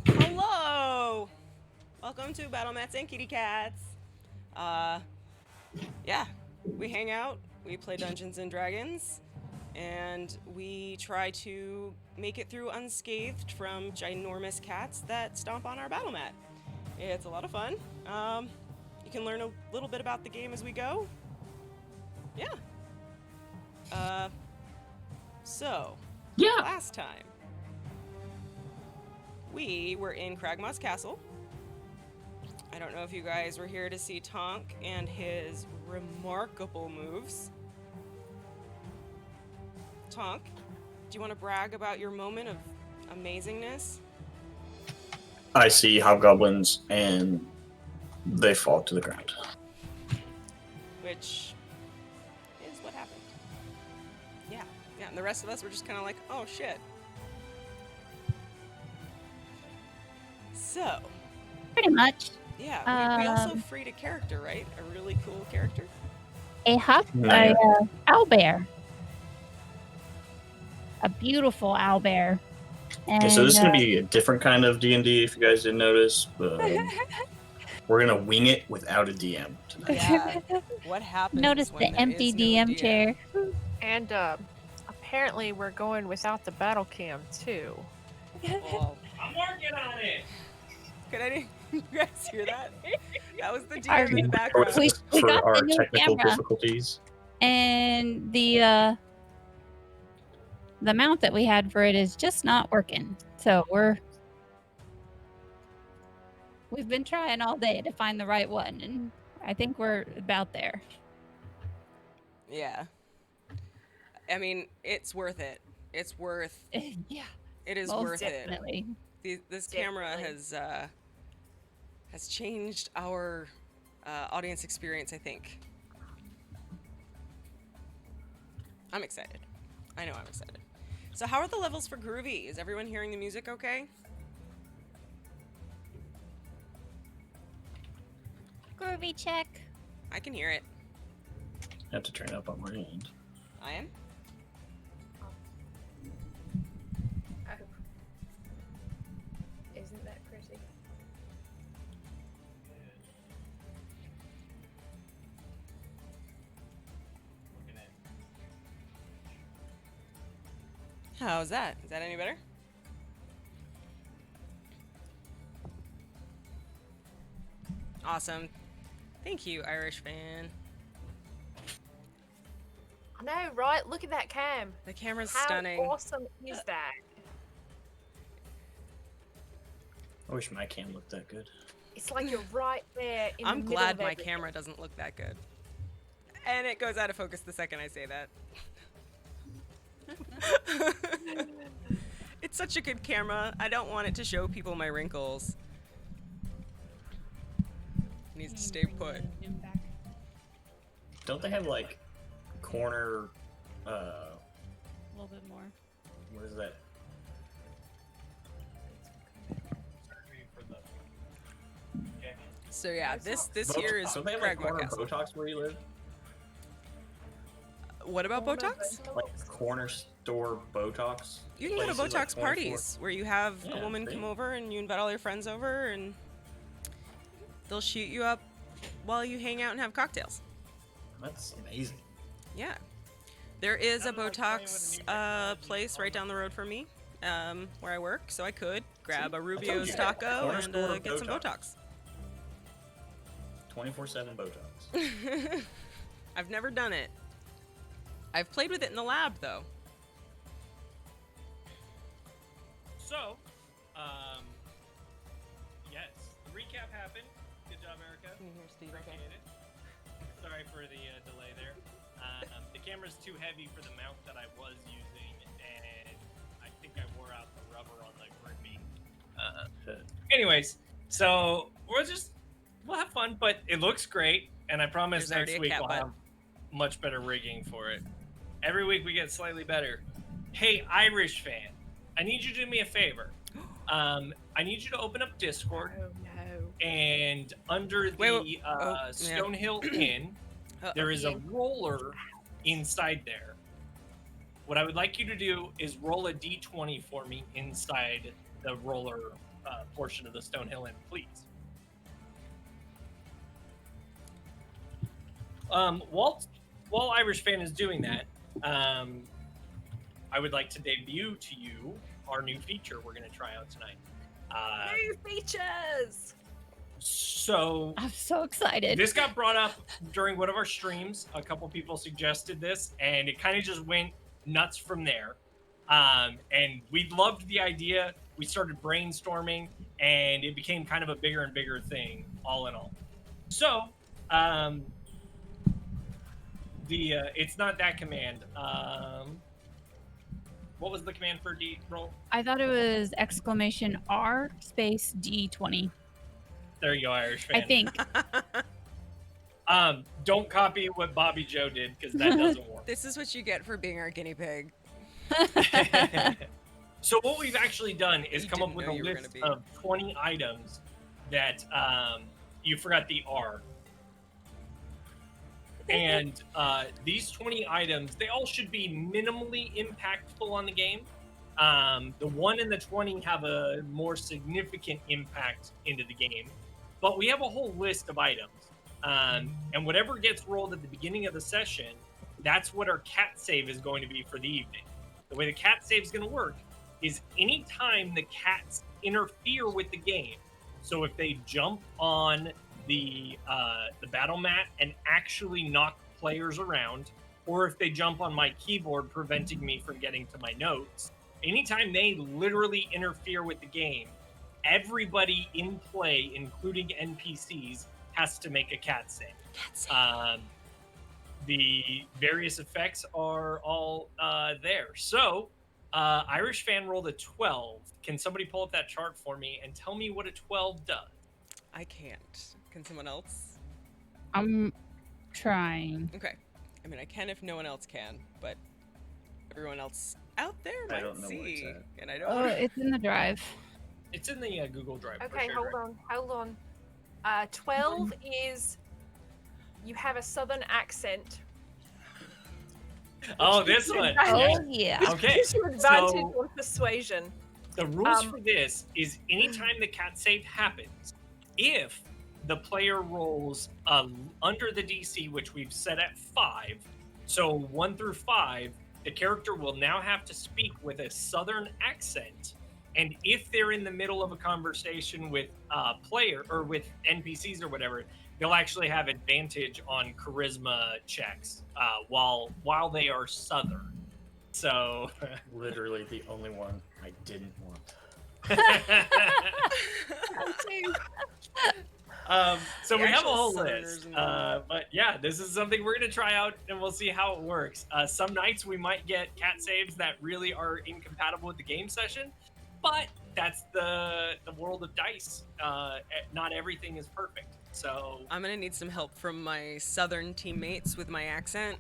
Hello! Welcome to Battlemats and Kittycats. Yeah, we hang out, we play Dungeons and Dragons, and we try to make it through unscathed from ginormous cats that stomp on our Battlemat. It's a lot of fun. You can learn a little bit about the game as we go. Yeah. Last time, we were in Cragmaw's castle. I don't know if you guys were here to see Tonk and his remarkable moves. Tonk, do you want to brag about your moment of amazingness? I see hobgoblins and they fall to the ground. Which is what happened. Yeah, and the rest of us were just kind of like, oh shit. So. Pretty much. Yeah, we also freed a character, right? A really cool character. A owlbear. A beautiful owlbear. Okay, so this is going to be a different kind of D&D if you guys didn't notice, but we're going to wing it without a DM tonight. Yeah, what happens Notice when the empty DM chair. And apparently we're going without the battle cam too. Oh. I'm working on it! Could you guys hear that? That was the DM in the background. We got our the new technical camera. difficulties. And the mount that we had for it is just not working. So we've been trying all day to find the right one, and I think we're about there. Yeah. I mean, it's worth it. It's worth. Yeah. It is most worth definitely. it. This camera has changed our audience experience, I think. I'm excited. I know I'm excited. So how are the levels for Groovy? Is everyone hearing the music okay? Groovy check. I can hear it. I have to turn up on my end. I am? Isn't that pretty? How's that? Is that any better? Awesome. Thank you, Irish fan. I know, right? Look at that cam. The camera's How stunning. awesome is that? I wish my cam looked that good. It's like you're right there in I'm the middle glad of my everything. camera doesn't look that good. And it goes out of focus the second I say that. It's such a good camera. I don't want it to show people my wrinkles. It needs to stay put. Don't they have like corner A little bit more. what is that? So yeah, this here is Don't they have like Cragmaw corner Castle. Botox where you live? What about Botox? Like corner store Botox? You can go to places, like Botox 24. parties where you have Yeah, a woman see? come over and you invite all your friends over and they'll shoot you up while you hang out and have cocktails. That's amazing. Yeah. There is a Botox place right down the road from me where I work, so I could grab a Rubio's taco Corner and store get some Botox. Botox. 24/7 Botox. I've never done it. I've played with it in the lab, though. So, yes, the recap happened. Good job, Erica. Can you hear Steve okay? Appreciate it. Sorry for the delay there. The camera's too heavy for the mount that I was using, and I think I wore out the rubber on the groovy. Anyways, so we'll have fun, but it looks great, and I promise There's already next a week cat we'll butt. have much better rigging for it. Every week we get slightly better. Hey, Irish fan, I need you to do me a favor. I need you to open up Discord, Oh no. and under the Wait, yeah. Stonehill Inn, there is a roller inside there. what I would like you to do is roll a d20 for me inside the roller portion of the Stonehill Inn, please. While Irish Fan is doing that, I would like to debut to you our new feature we're going to try out tonight. New features! So I'm so excited. this got brought up during one of our streams. A couple people suggested this, and it kind of just went nuts from there. And we loved the idea. We started brainstorming, and it became kind of a bigger and bigger thing, all in all. So, it's not that command. What was the command for D roll? I thought it was !R space D20. There you go, Irish Fan. I think. Don't copy what Bobby Joe did, because that doesn't work. This is what you get for being our guinea pig. So what we've actually done is You come up didn't with know a you were list gonna be. of 20 items that you forgot the R. And these 20 items, they all should be minimally impactful on the game. The 1 and the 20 have a more significant impact into the game. But we have a whole list of items. And whatever gets rolled at the beginning of the session, that's what our cat save is going to be for the evening. The way the cat save is going to work is anytime the cats interfere with the game. So if they jump on the battle mat and actually knock players around, or if they jump on my keyboard preventing me from getting to my notes, anytime they literally interfere with the game, everybody in play, including NPCs, has to make a cat save. The various effects are all there. So, Irish Fan rolled a 12. Can somebody pull up that chart for me and tell me what a 12 does? I can't. Can someone else? I'm trying. Okay. I mean, I can if no one else can, but everyone else out there I might don't know where it's see. at. And I don't Oh, wanna- it's in the drive. It's in the Google Drive. for Okay, sure. hold on. 12 is you have a southern accent. Oh, this one. Oh, yeah. Okay, Gives you advantage so- on persuasion. The rules for this is anytime the cat save happens, if the player rolls under the DC, which we've set at 5, so 1 through 5, the character will now have to speak with a southern accent. And if they're in the middle of a conversation with player or with NPCs or whatever, they'll actually have advantage on charisma checks while they are southern. So Literally the only one I didn't want. So The we have a actual whole Southerners list. in the- But yeah, this is something we're going to try out and we'll see how it works. Some nights we might get cat saves that really are incompatible with the game session, but that's the world of dice. Not everything is perfect. So I'm gonna need some help from my southern teammates with my accent.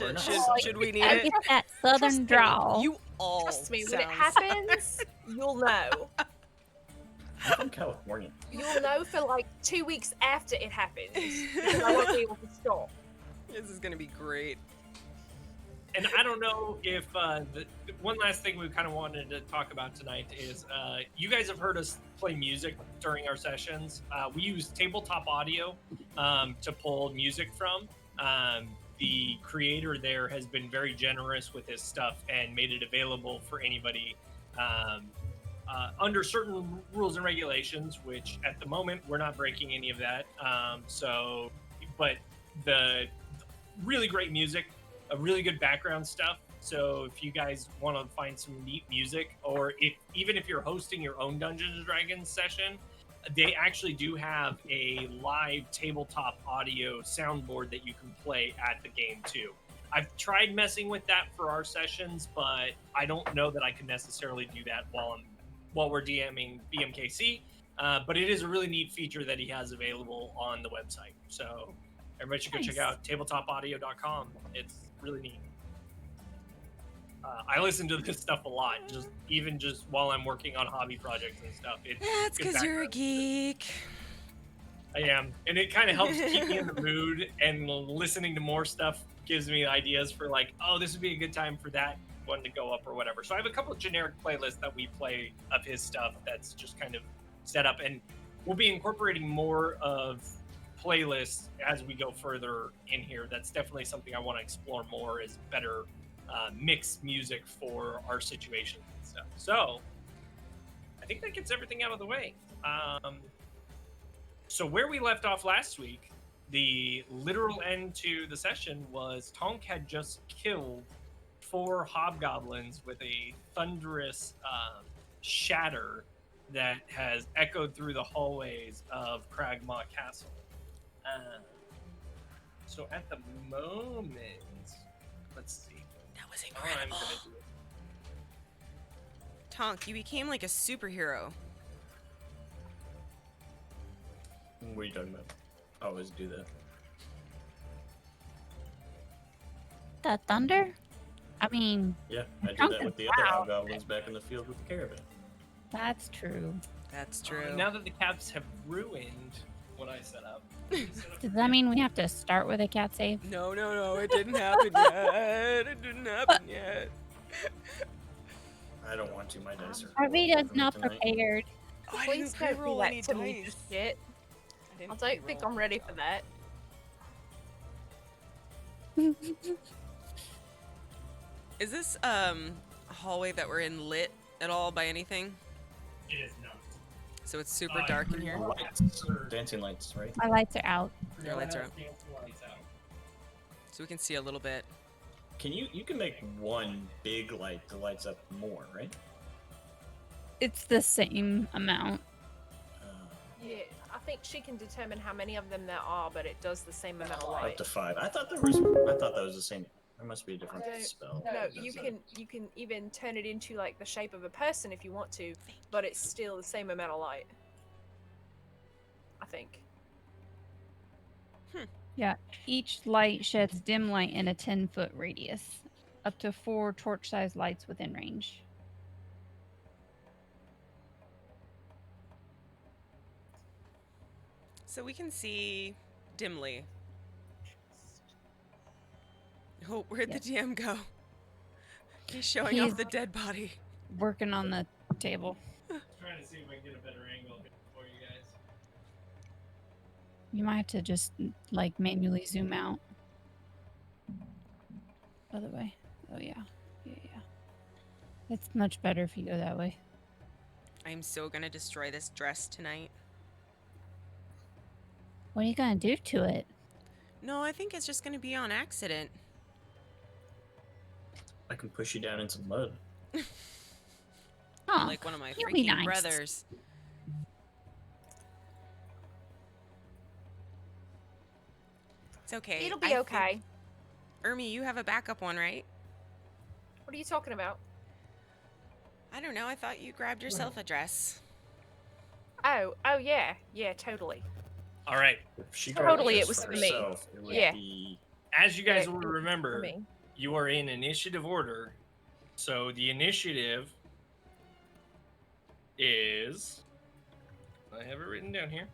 Or not. Should we need I it? get that Trust southern me, drawl. You all Trust me, when it sound- happens, you'll know. I'm from California. You'll know for like 2 weeks after it happens. Because I won't be able to stop. This is gonna be great. and I don't know if the one last thing we kind of wanted to talk about tonight is you guys have heard us play music during our sessions. We use tabletop audio to pull music from. The creator there has been very generous with his stuff and made it available for anybody under certain rules and regulations, which at the moment we're not breaking any of that. But the really great music, a really good background stuff. So if you guys want to find some neat music, or even if you're hosting your own Dungeons and Dragons session, they actually do have a live tabletop audio soundboard that you can play at the game too. I've tried messing with that for our sessions, but I don't know that I can necessarily do that while we're DMing BMKC. But it is a really neat feature that he has available on the website. So everybody should go check Nice. out tabletopaudio.com. It's really neat. I listen to this stuff a lot, even while I'm working on hobby projects and stuff. That's good because you're a background. geek. I am, and it kind of helps keep me in the mood. And listening to more stuff gives me ideas for like, oh, this would be a good time for that one to go up or whatever. So I have a couple of generic playlists that we play of his stuff that's just kind of set up, and we'll be incorporating more of playlists as we go further in here. That's definitely something I want to explore more, is better mixed music for our situations and stuff. So I think that gets everything out of the way. So where we left off last week, the literal end to the session was Tonk had just killed 4 hobgoblins with a thunderous shatter that has echoed through the hallways of Cragmaw Castle. So at the moment, let's see. That was All I'm incredible. gonna do. Tonk, you became like a superhero. What are you talking about? I always do that. The thunder? I mean, Yeah, I did Tonk that is with the other loud. hobgoblins back in the field with the caravan. that's true. That's true. Now that the caps have ruined what I set up. Does that mean we have to start with a cat save? No, it didn't happen yet. It didn't happen yet. I don't want to. My dice are. Arvita's for me not tonight. prepared. Oh, I Please didn't don't do pre-roll that any to me dice. just yet. I didn't I don't think pre-roll I'm ready any for dice. that. Is this hallway that we're in lit at all by anything? It is not. So it's super dark in here. Lights, dancing lights, right? My lights are out. Your lights are out. Lights out. So we can see a little bit. Can you can make one big light that lights up more, right? It's the same amount. Yeah, I think she can determine how many of them there are, but it does the same amount of Up light. to 5. I thought that was the same. There must be a different I don't- spell. No, you can even turn it into like the shape of a person if you want to, but it's still the same amount of light. I think. Each light sheds dim light in a 10-foot radius. Up to 4 torch-sized lights within range. So we can see dimly. Oh, where'd the DM go? He's showing He's- off the dead body. Working on the table. Trying to see if I can get a better angle for you guys. You might have to just like manually zoom out. Other way. Oh yeah. Yeah. It's much better if you go that way. I'm so gonna destroy this dress tonight. What are you gonna do to it? No, I think it's just gonna be on accident. I can push you down in some mud. Oh, Like one of my you'll be freaking nice. brothers. It's okay. It'll be I okay. think- Ermi, you have a backup one, right? What are you talking about? I don't know. I thought you grabbed yourself a dress. Oh yeah, totally. All right. If she Totally, grabbed it was this for me. herself, it would Yeah. be As you guys Yeah, will for remember, me. you are in initiative order. So the initiative is. I have it written down here.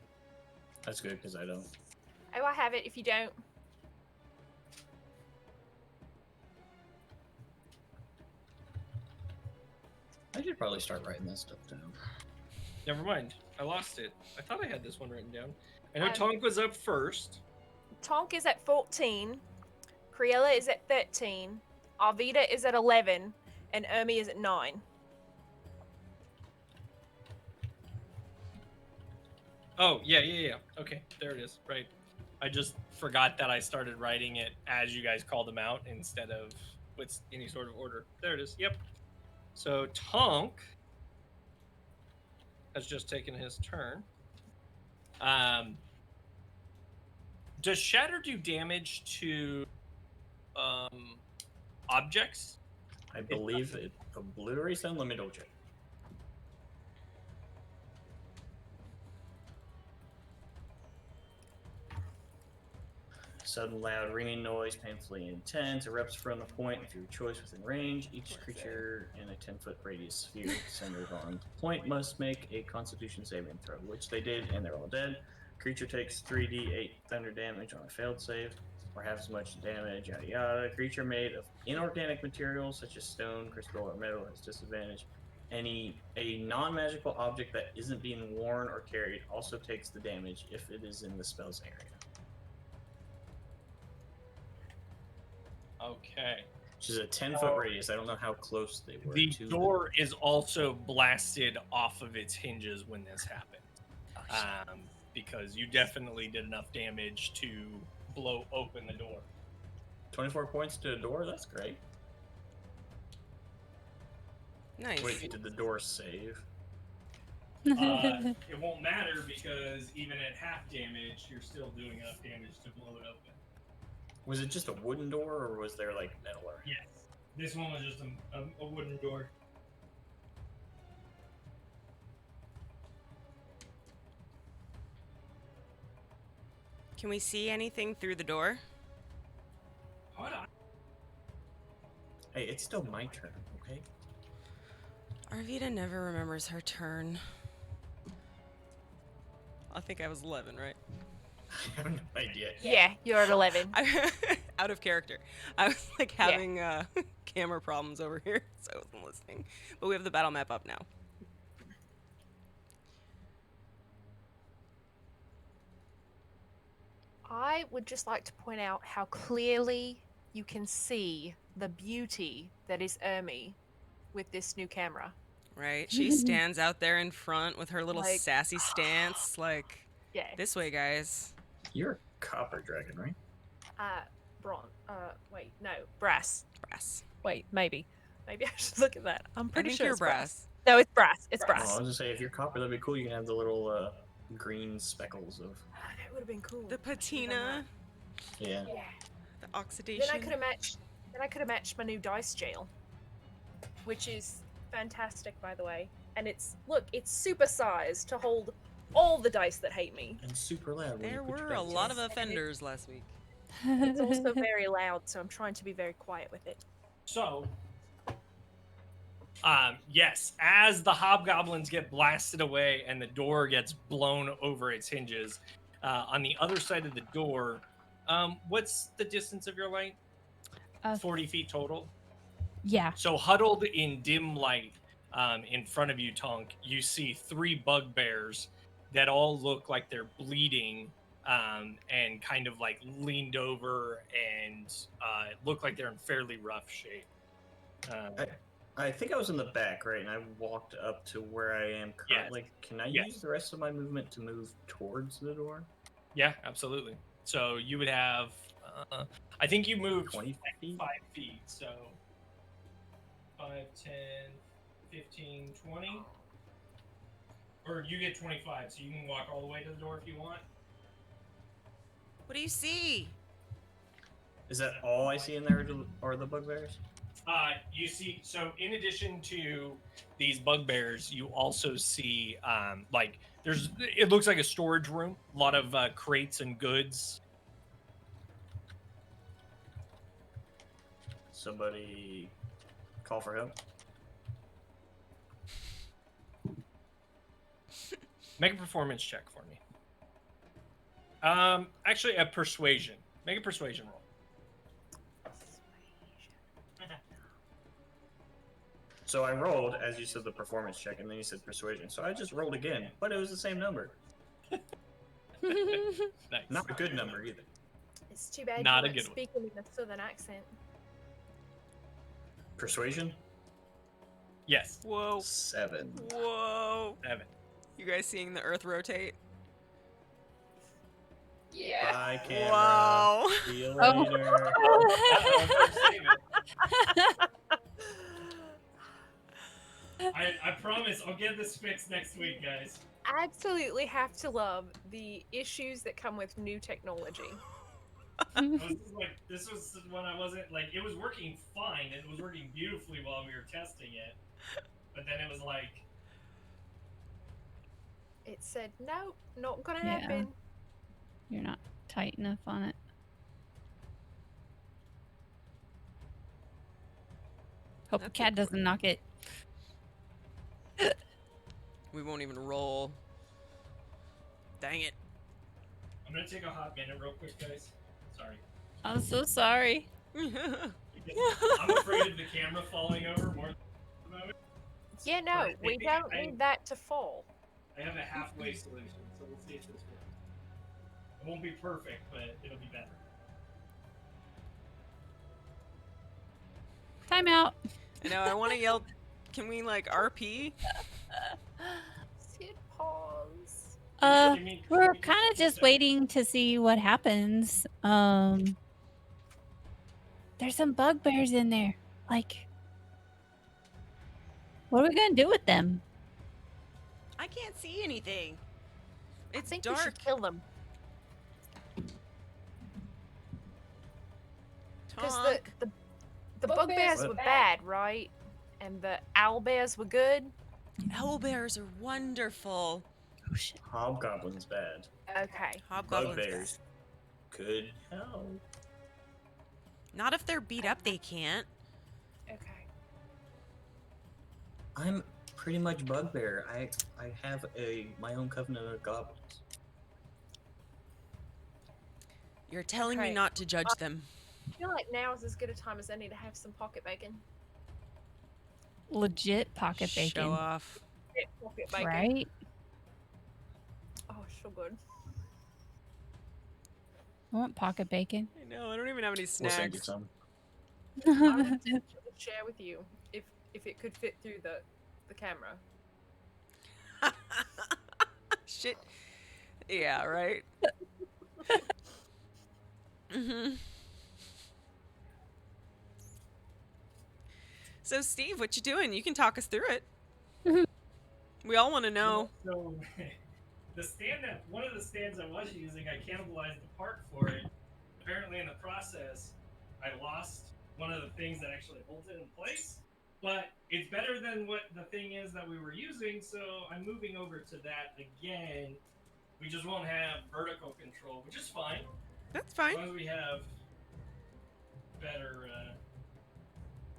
That's good because I don't. Oh, I have it. If you don't, I should probably start writing that stuff down. Never mind. I lost it. I thought I had this one written down. I know Um, Tonk was up first. Tonk is at 14, Criella is at 13, Arvita is at 11, and Ermi is at 9. Oh, yeah. Okay, there it is. Right. I just forgot that I started writing it as you guys called them out instead of with any sort of order. There it is. Yep. So Tonk has just taken his turn. Does Shatter do damage to objects? I believe it obliterates them. Let me double check. Sudden loud ringing noise, painfully intense, erupts from the point of your choice within range. Each creature in a 10-foot radius sphere centered on the point must make a Constitution saving throw, which they did, and they're all dead. Creature takes 3d8 thunder damage on a failed save. or have as much damage, yada yada. Creature made of inorganic materials such as stone, crystal, or metal has disadvantage. A non-magical object that isn't being worn or carried also takes the damage if it is in the spell's area. Okay. Which is a 10-foot radius. I don't know how close they were The to door is also blasted off of its hinges when this happened. Because you definitely did enough damage to blow open the door. 24 points to a door. That's great. Nice. Wait, did the door save? It won't matter because even at half damage, you're still doing enough damage to blow it open. Was it just a wooden door, or was there like metal or? Yes. This one was just a wooden door. Can we see anything through the door? Hold on. Hey, it's still my turn, okay? Arvita never remembers her turn. I think I was 11, right? I have no idea. Yeah, you're at 11. Out of character. I was like having camera problems over here, so I wasn't listening. But we have the battle map up now. I would just like to point out how clearly you can see the beauty that is Ermi with this new camera. Right? She stands out there in front with her little Like- sassy stance, like, Yeah. this way, guys. You're a copper dragon, right? Bronze. Wait, no, brass. Brass. Wait, maybe. Maybe I should look at that. I'm pretty I think sure you're it's brass. brass. No, it's brass. It's Oh, brass. I was just say if you're copper, that'd be cool. You can have the little green speckles of. That would have been cool. The patina, Yeah. Yeah. the oxidation. Then I could have matched. Then I could have matched my new dice jail, which is fantastic, by the way. And it's super sized to hold all the dice that hate me. And super loud. when you There put your were a dice lot in. of offenders last week. It's also very loud, so I'm trying to be very quiet with it. So, yes, as the hobgoblins get blasted away and the door gets blown over its hinges, on the other side of the door, what's the distance of your light? 40 feet total. Yeah. So huddled in dim light, in front of you, Tonk, you see 3 bugbears that all look like they're bleeding, and kind of like leaned over and look like they're in fairly rough shape. I think I was in the back, right? And I walked up to where I am currently. Can I Yes. use the rest of my movement to move towards the door? Yeah, absolutely. So you would have, I think you moved 20 feet? 5 feet, so 5, 10, 15, 20. Or you get 25, so you can walk all the way to the door if you want. What do you see? Is that all I see in there, or the bugbears? You see, so in addition to these bugbears, you also see, like, it looks like a storage room, a lot of crates and goods. Somebody call for help? Make a performance check for me. Actually, a persuasion. Make a persuasion roll. So I rolled, as you said, the performance check, and then you said persuasion. So I just rolled again, but it was the same number. Nice. Not a good number either. It's too bad Not you a weren't good one. speaking in a southern accent. Persuasion? Yes. Whoa. 7. Whoa. 7. You guys seeing the earth rotate? Yeah. Bye, camera. Wow. See you Oh. later. I promise I'll get this fixed next week, guys. Absolutely have to love the issues that come with new technology. This was when I wasn't like, it was working fine. It was working beautifully while we were testing it, but then it was like, It said, no, not gonna Yeah. happen. You're not tight enough on it. Hope the That's cat doesn't knock it. We won't even roll. Dang it. I'm gonna take a hot minute real quick, guys. Sorry. I'm so sorry. I'm afraid of the camera falling over more than the moment. Yeah, no, we don't need that to fall. I have a halfway solution, so we'll see if this works. It won't be perfect, but it'll be better. Time out. I know, I want to yell, can we, like, RP? Sid, pause. We're kind of just waiting to see what happens. There's some bugbears in there. Like, what are we gonna do with them? I can't see anything. I It's think we dark. should kill them. Because Tonk. the bugbears were bad, right? And the owlbears were good. Owlbears are wonderful. Oh shit. Hobgoblin's bad. Okay. Hobgoblins. Bugbears could help. Not if they're beat up, they can't. Okay. I'm pretty much bugbear. I have my own covenant of goblins. You're telling me Okay. not to judge them. I feel like now is as good a time as any to have some pocket bacon. Legit pocket bacon. Show off. Yeah, pocket bacon. Right? Oh, so good. I want pocket bacon. I know, I don't even have any We'll send you snacks. some. I would share with you if it could fit through the camera. Shit. Yeah, right? So, Steve, what you doing? You can talk us through it. We all want to know. So, one of the stands I was using, I cannibalized the part for it. Apparently, in the process, I lost one of the things that actually holds it in place. But it's better than what the thing is that we were using, so I'm moving over to that again. We just won't have vertical control, which is fine. That's As fine. long as we have better,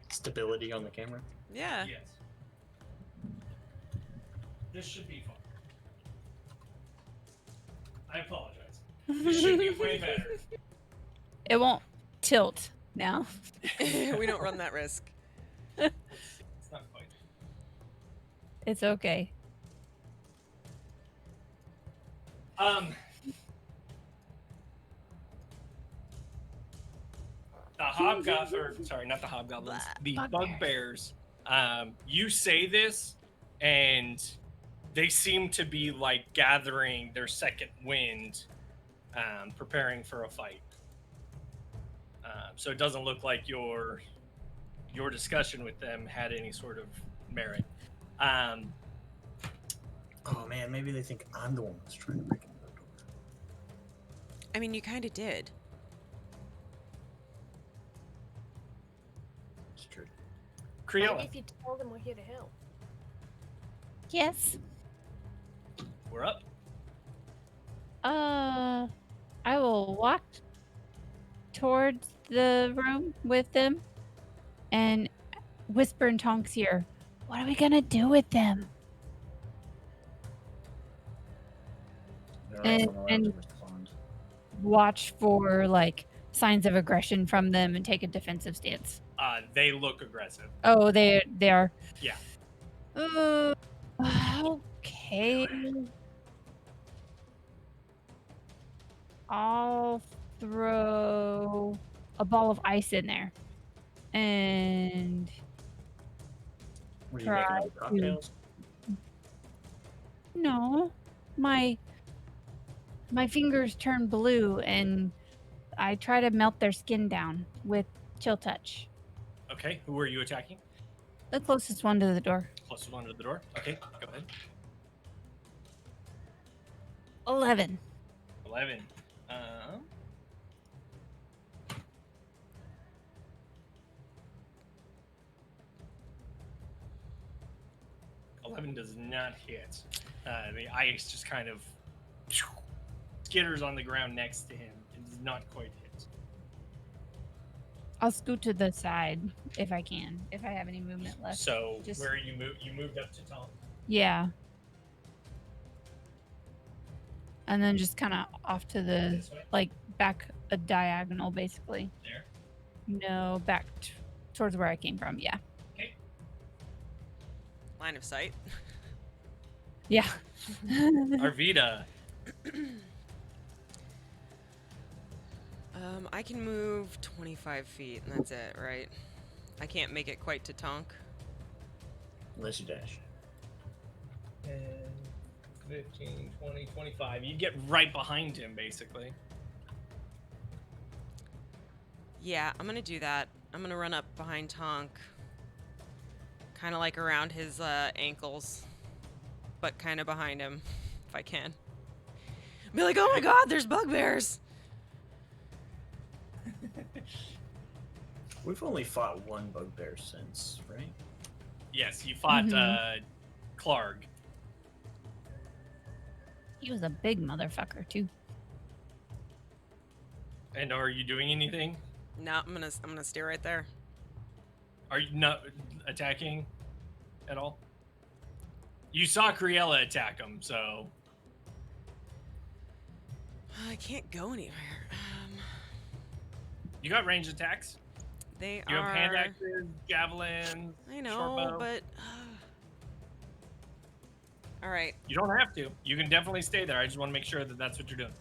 Stability on the camera. Yeah. yes. This should be fun. I apologize. This should be way better. It won't tilt now. We don't run that risk. It's not quite. It's okay. The hobgoblins, sorry, not the hobgoblins, the bugbears. You say this, and they seem to be like gathering their second wind, preparing for a fight. So it doesn't look like your discussion with them had any sort of merit. Oh man, maybe they think I'm the one that's trying to break into the door. I mean, you kind of did. It's true. Maybe Creola, if you tell them we're here to help. Yes. we're up. I will walk towards the room with them and whisper in Tonk's ear, what are we gonna do with them? They're And- also allowed and- to respond. Watch for like signs of aggression from them and take a defensive stance. They look aggressive. Oh, they are. Yeah. Okay. I'll throw a ball of ice in there. And What are you making try up cocktails? no, my fingers turn blue and I try to melt their skin down with chill touch. Okay, who are you attacking? The closest one to the door. Closest one to the door. Okay, go ahead. 11. 11. 11 does not hit. The ice just kind of skitters on the ground next to him. It does not quite hit. I'll scoot to the side if I can, if I have any movement left. So just- where you moved up to Tom. Yeah. And then just kind of off to the, This way? like, back a diagonal, basically. There. No, back towards where I came from. Yeah. Line of sight. Yeah. Arvita. I can move 25 feet, and that's it, right? I can't make it quite to Tonk. Unless you dash. 10, 15, 20, 25. You get right behind him, basically. Yeah, I'm gonna do that. I'm gonna run up behind Tonk. Kind of like around his ankles, but kind of behind him, if I can. Be like, oh my god, there's bugbears! We've only fought one bugbear since, right? Yes, you fought Clarg. He was a big motherfucker too. And are you doing anything? No, I'm gonna stay right there. Are you not attacking at all? You saw Criella attack him, so I can't go anywhere. you got ranged attacks. They You are. have hand axes, javelins. I short know, bow. but. All right. You don't have to. You can definitely stay there. I just want to make sure that that's what you're doing.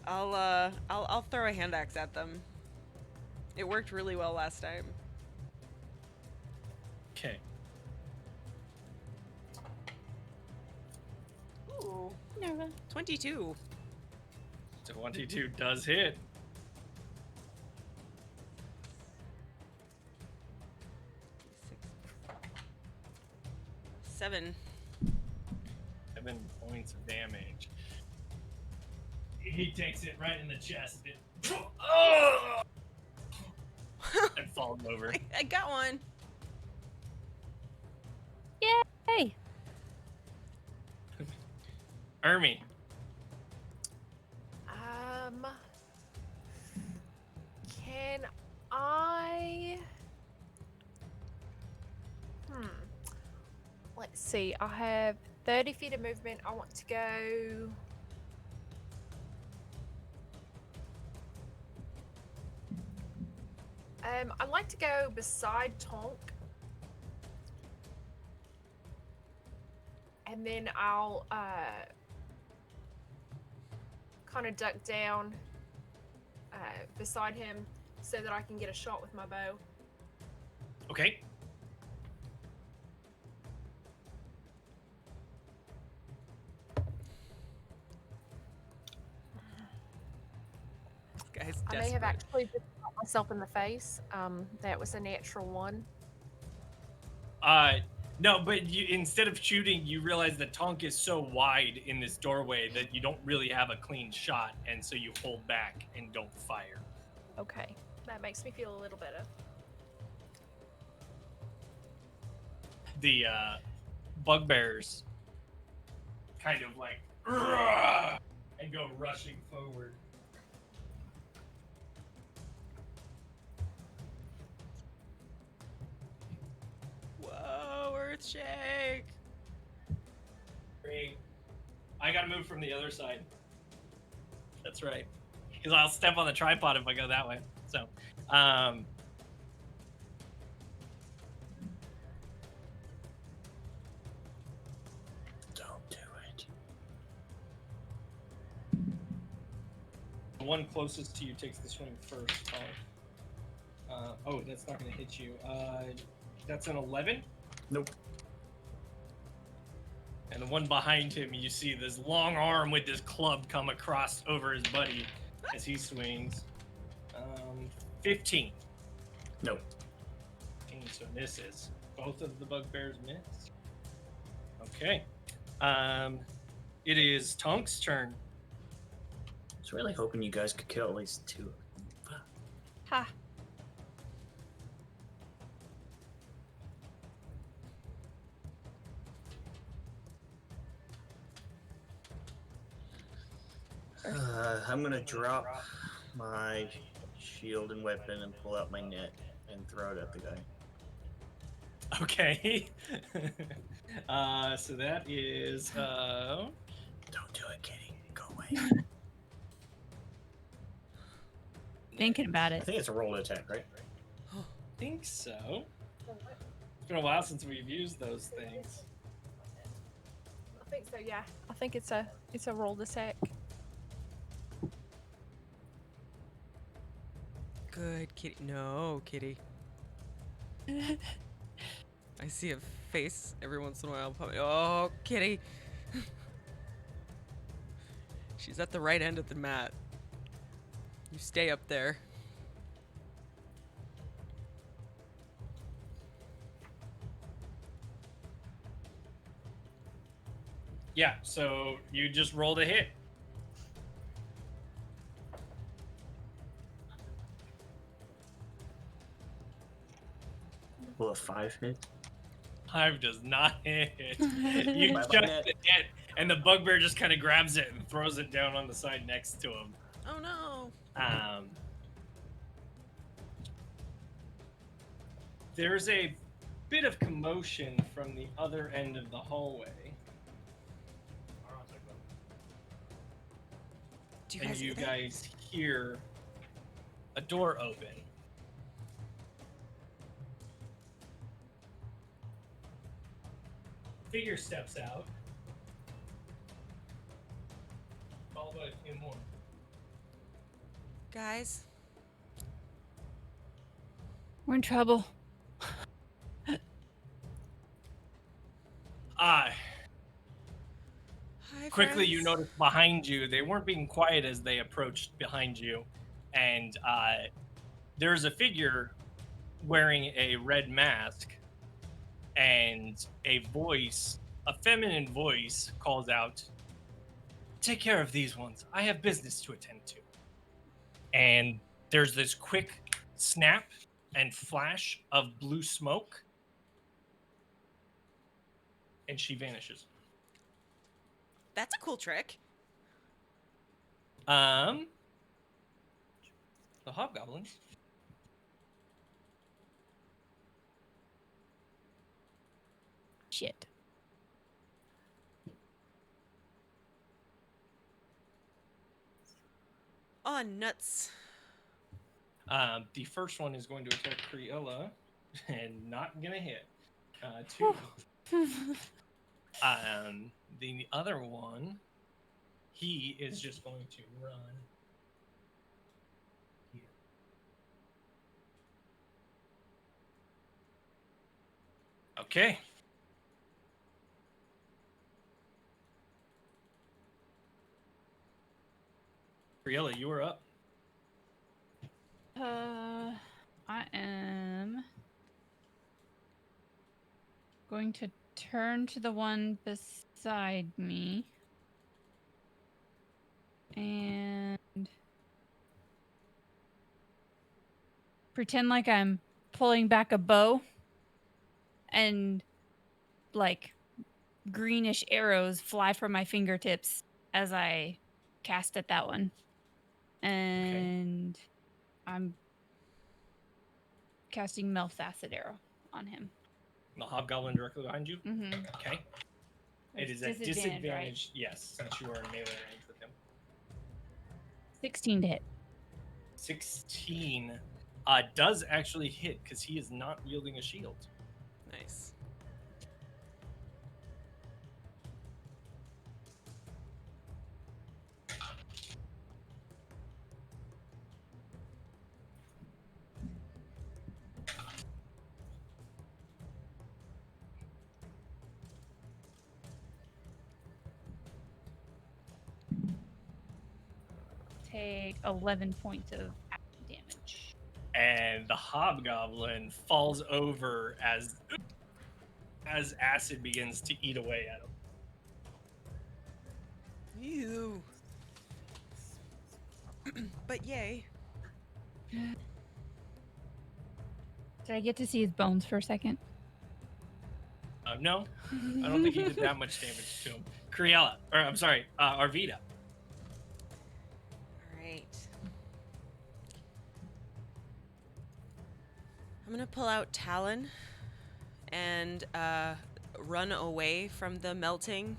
I'll throw a hand axe at them. It worked really well last time. Okay. Ooh, Nerva. 22. 22 does hit. Seven. 7 points of damage. He takes it right in the chest. And falls over. I got one. Hey. Ermi. Can I? Let's see. I have 30 feet of movement. I want to go. I'd like to go beside Tonk. And then I'll kind of duck down beside him so that I can get a shot with my bow. Okay. This guy's I may desperate. have actually just shot myself in the face. That was a natural one. No, but you, instead of shooting, you realize that Tonk is so wide in this doorway that you don't really have a clean shot, and so you hold back and don't fire. Okay, that makes me feel a little better. The bugbears kind of like "Rah!" and go rushing forward. Whoa, Earthshake! Great. I gotta move from the other side. That's right. Because I'll step on the tripod if I go that way. So, Don't do it. the one closest to you takes the swing first. Oh, that's not gonna hit you. That's an 11. Nope. And the one behind him, you see this long arm with this club come across over his buddy as he swings. 15. Nope. 15, so misses. Both of the bugbears miss. Okay. It is Tonk's turn. I was really hoping you guys could kill at least two. Ha. I'm gonna drop my shield and weapon and pull out my net and throw it at the guy. Okay. So that is Don't do it, Kitty. Go away. thinking about I it. think it's a roll to attack, right? I think so. It's been a while since we've used those things. I think so. Yeah. I think it's a roll to attack. Good kitty. No, kitty. I see a face every once in a while. Oh, kitty. She's at the right end of the mat. You stay up there. Yeah, so you just rolled a hit. Will a 5 hit? 5 does not hit. You Bye-bye, just net. hit, and the bugbear just kind of grabs it and throws it down on the side next to him. Oh no. There's a bit of commotion from the other end of the hallway. Do you And guys you hear that? guys hear a door open. Figure steps out. Followed by a few more. Guys, We're in trouble. Ah, hi, quickly you friends. notice behind you, they weren't being quiet as they approached behind you. And there's a figure wearing a red mask, and a voice, a feminine voice, calls out, "Take care of these ones. I have business to attend to." And there's this quick snap and flash of blue smoke, and she vanishes. That's a cool trick. The hobgoblins. Shit. Oh, nuts. The first one is going to attack Creola, and not gonna hit. 2. The other one, he is just going to run here. Okay. Creola, you are up. I am going to turn to the one beside me and pretend like I'm pulling back a bow and like greenish arrows fly from my fingertips as I cast at that one. And I'm casting Melf's acid arrow on him. The hobgoblin directly behind you. Mm-hmm. Okay. It is at disadvantage, yes, since you are in melee range with him. 16 to hit. 16 does actually hit because he is not wielding a shield. Nice. Take 11 points of acid damage. And the hobgoblin falls over as acid begins to eat away at him. Ew. But yay. Did I get to see his bones for a second? No, I don't think he did that much damage to him. Criella, or I'm sorry, Arvita. Alright. I'm gonna pull out Talon and run away from the melting,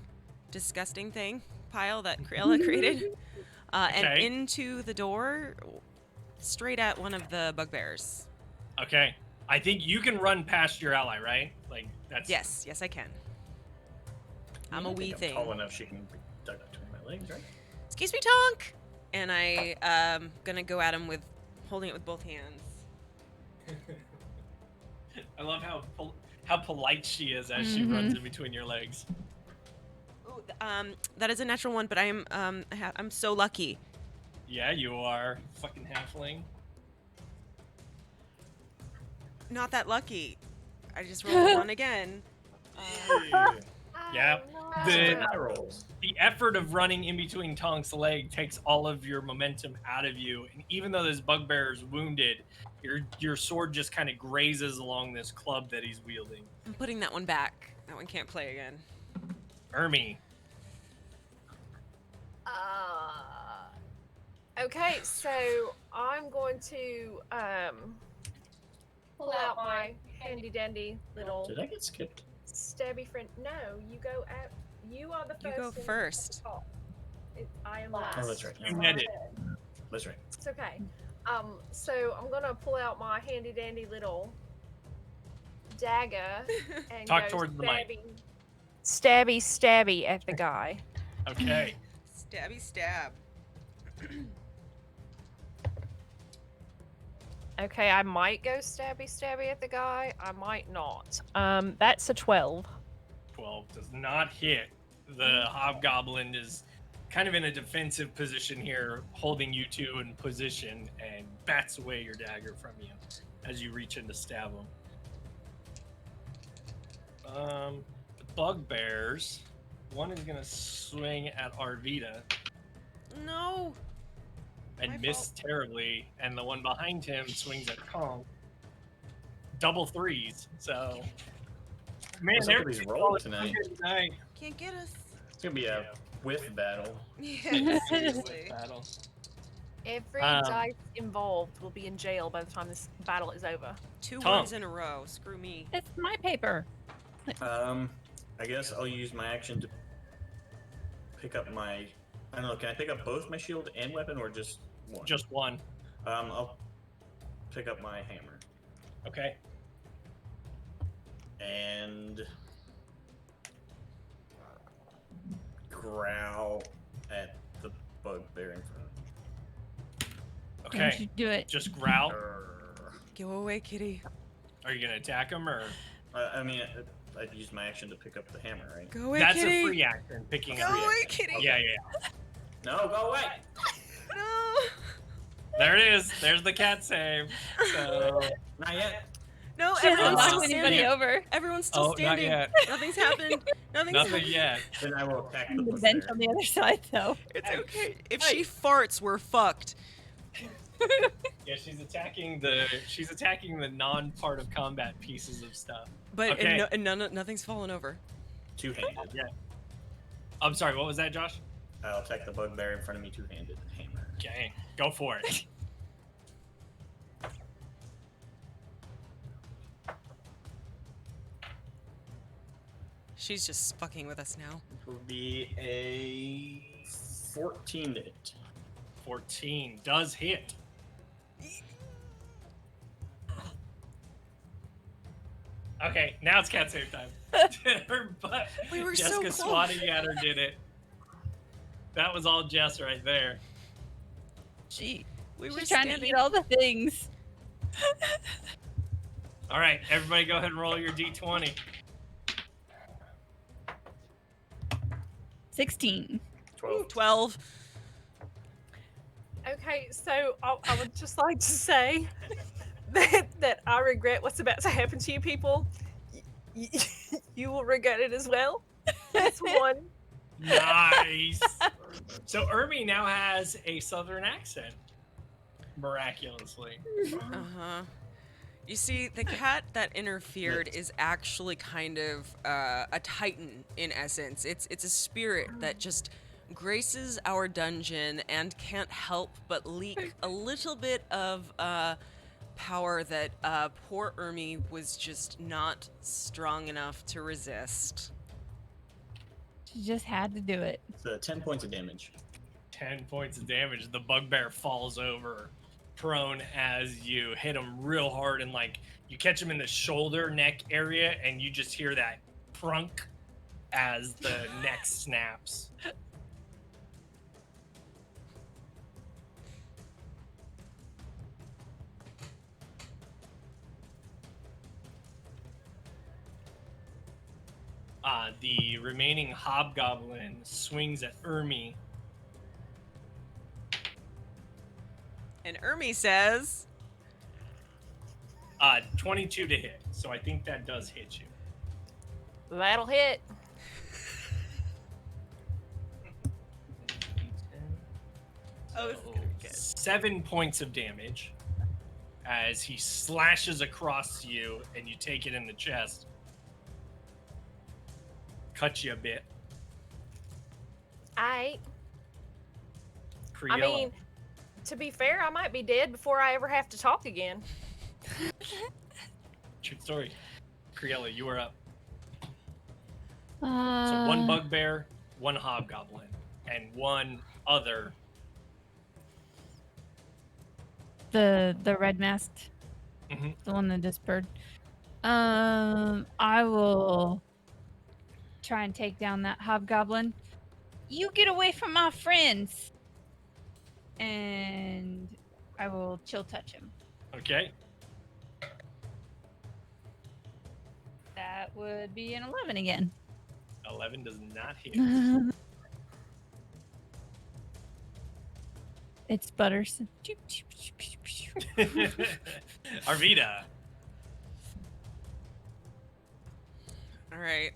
disgusting thing pile that Crayola created. And Okay. into the door straight at one of the bugbears. Okay. I think you can run past your ally, right? Like that's Yes, I can. I'm a I wee think thing. I'm tall enough she can be tucked between my legs, right? Excuse me, Tonk! And I gonna go at him with holding it with both hands. I love how polite she is as she runs in between your legs. Ooh, that is a natural one, but I'm so lucky. Yeah, you are. Fucking halfling. Not that lucky. I just rolled one again. Yeah. Oh, The- no. I rolls. The effort of running in between Tonk's leg takes all of your momentum out of you, and even though this bugbear is wounded, your sword just kind of grazes along this club that he's wielding. I'm putting that one back. That one can't play again. Ermi. Okay, so I'm going to pull out my handy dandy little Did I get skipped? stabby friend. No, you go out. You are the first. You go one at the first. top. I am last. Oh, that's right. You netted. That's right. It's okay. So I'm gonna pull out my handy dandy little dagger and Talk go towards the mic. stabby at the guy. Okay. Stabby stab. Okay, I might go stabby at the guy. I might not. That's a 12. 12 does not hit. The hobgoblin is kind of in a defensive position here, holding you two in position, and bats away your dagger from you as you reach in to stab him. The bugbears. One is gonna swing at Arvita No. and My miss terribly, and the one behind him swings at Kong. Double threes. So, man, What's up with these rolls tonight? tonight. Can't get us. It's gonna be a whiff battle. Yeah, seriously. Battle. Every Um, dice involved will be in jail by the time this battle is over. Two Tonk. ones in a row. Screw me. It's my paper. I guess I'll use my action to pick up my. I don't know. Can I pick up both my shield and weapon, or just one? Just one. I'll pick up my hammer Okay. and growl at the bugbear in front of me. Don't Okay. you do it. Just growl. Go away, kitty. Are you gonna attack him or? I mean, I'd use my action to pick up the hammer, right? Go away, That's kitty. a free action. Picking Go up. away, kitty. Yeah. No, go away! No. There it is. There's the cat save. So. Not yet. No, She hasn't everyone's knocked still anybody standing. over. Everyone's still Oh, not standing. yet. Nothing's happened. Nothing's Nothing happened. yet. Then I will attack the The bugbear. bench on the other side, though. It's okay. If Hey. she farts, we're fucked. Yeah, she's attacking the non-part of combat pieces of stuff. But Okay. nothing's fallen over. Two-handed. Yeah. I'm sorry. What was that, Josh? I'll attack the bugbear in front of me two-handed hammer. Okay, go for it. She's just fucking with us now. It will be a 14 to hit. 14 does hit. Okay, now it's cat save time. Her butt. We were so Jessica close. swatting at her did it. That was all Jess right there. She, We were she's trying to standing. eat all the things. All right, everybody go ahead and roll your d20. 16. 12. 12. Okay, so I would just like to say that I regret what's about to happen to you people. You will regret it as well. That's one. Nice. So Ermi now has a southern accent, miraculously. Uh-huh. You see, the cat that interfered is actually kind of a titan in essence. It's a spirit that just graces our dungeon and can't help but leak a little bit of power that poor Ermi was just not strong enough to resist. She just had to do it. It's 10 points of damage. 10 points of damage. The bugbear falls over, prone as you hit him real hard, and like you catch him in the shoulder neck area, and you just hear that crunk as the neck snaps. The remaining hobgoblin swings at Ermi. And Ermi says, 22 to hit, so I think that does hit you. That'll hit. Oh, this is gonna be good. 7 points of damage as he slashes across you and you take it in the chest. Cut you a bit. I Criella. mean, to be fair, I might be dead before I ever have to talk again. True story. Criella, you are up. So Uh, one bugbear, one hobgoblin, and one other. the red masked, Mhm. the one that disappeared. I will try and take down that hobgoblin. You get away from my friends, and I will chill touch him. Okay. That would be an 11 again. 11 does not hit. It's Butters. Arvita. all right.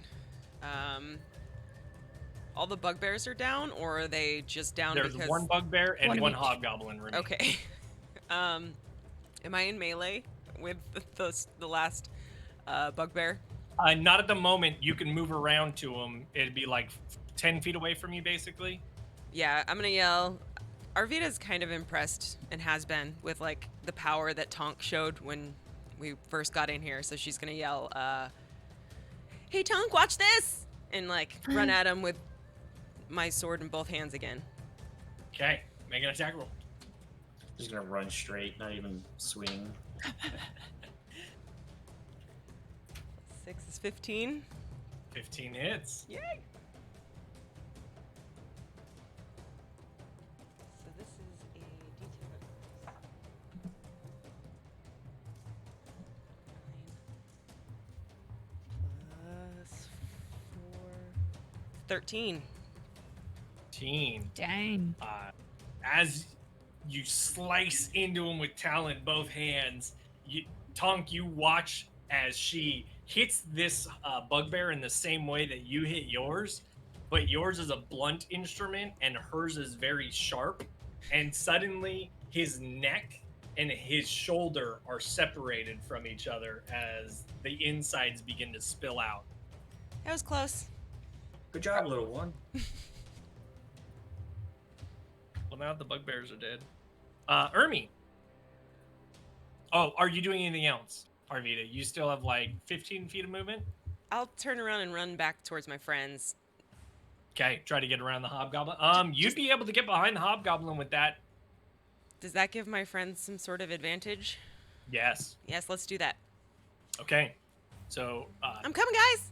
All the bugbears are down, or are they just down There's because... one bugbear and One of one each. hobgoblin remaining. Okay. Am I in melee with the last bugbear? Not at the moment. You can move around to him. It'd be like 10 feet away from you, basically. Yeah, I'm gonna yell. Arvita's kind of impressed, and has been, with like the power that Tonk showed when we first got in here. So she's gonna yell, "Hey Tonk, watch this!" and like run at him with my sword in both hands again. Okay, make an attack roll. Just gonna run straight, not even swing. 6 is 15. 15 hits. Yay! So this is a D10. 9 plus 4. 13. 15. Dang. As you slice into him with talent both hands, Tonk, you watch as she hits this bugbear in the same way that you hit yours, but yours is a blunt instrument and hers is very sharp, and suddenly his neck and his shoulder are separated from each other as the insides begin to spill out. That was close. Good job, little one. Well, now the bugbears are dead. Ermi. Oh, are you doing anything else, Arvita? You still have like 15 feet of movement? I'll turn around and run back towards my friends. Okay, try to get around the hobgoblin. You'd be able to get behind the hobgoblin with that. Does that give my friends some sort of advantage? Yes. Yes, let's do that. Okay. So, I'm coming, guys!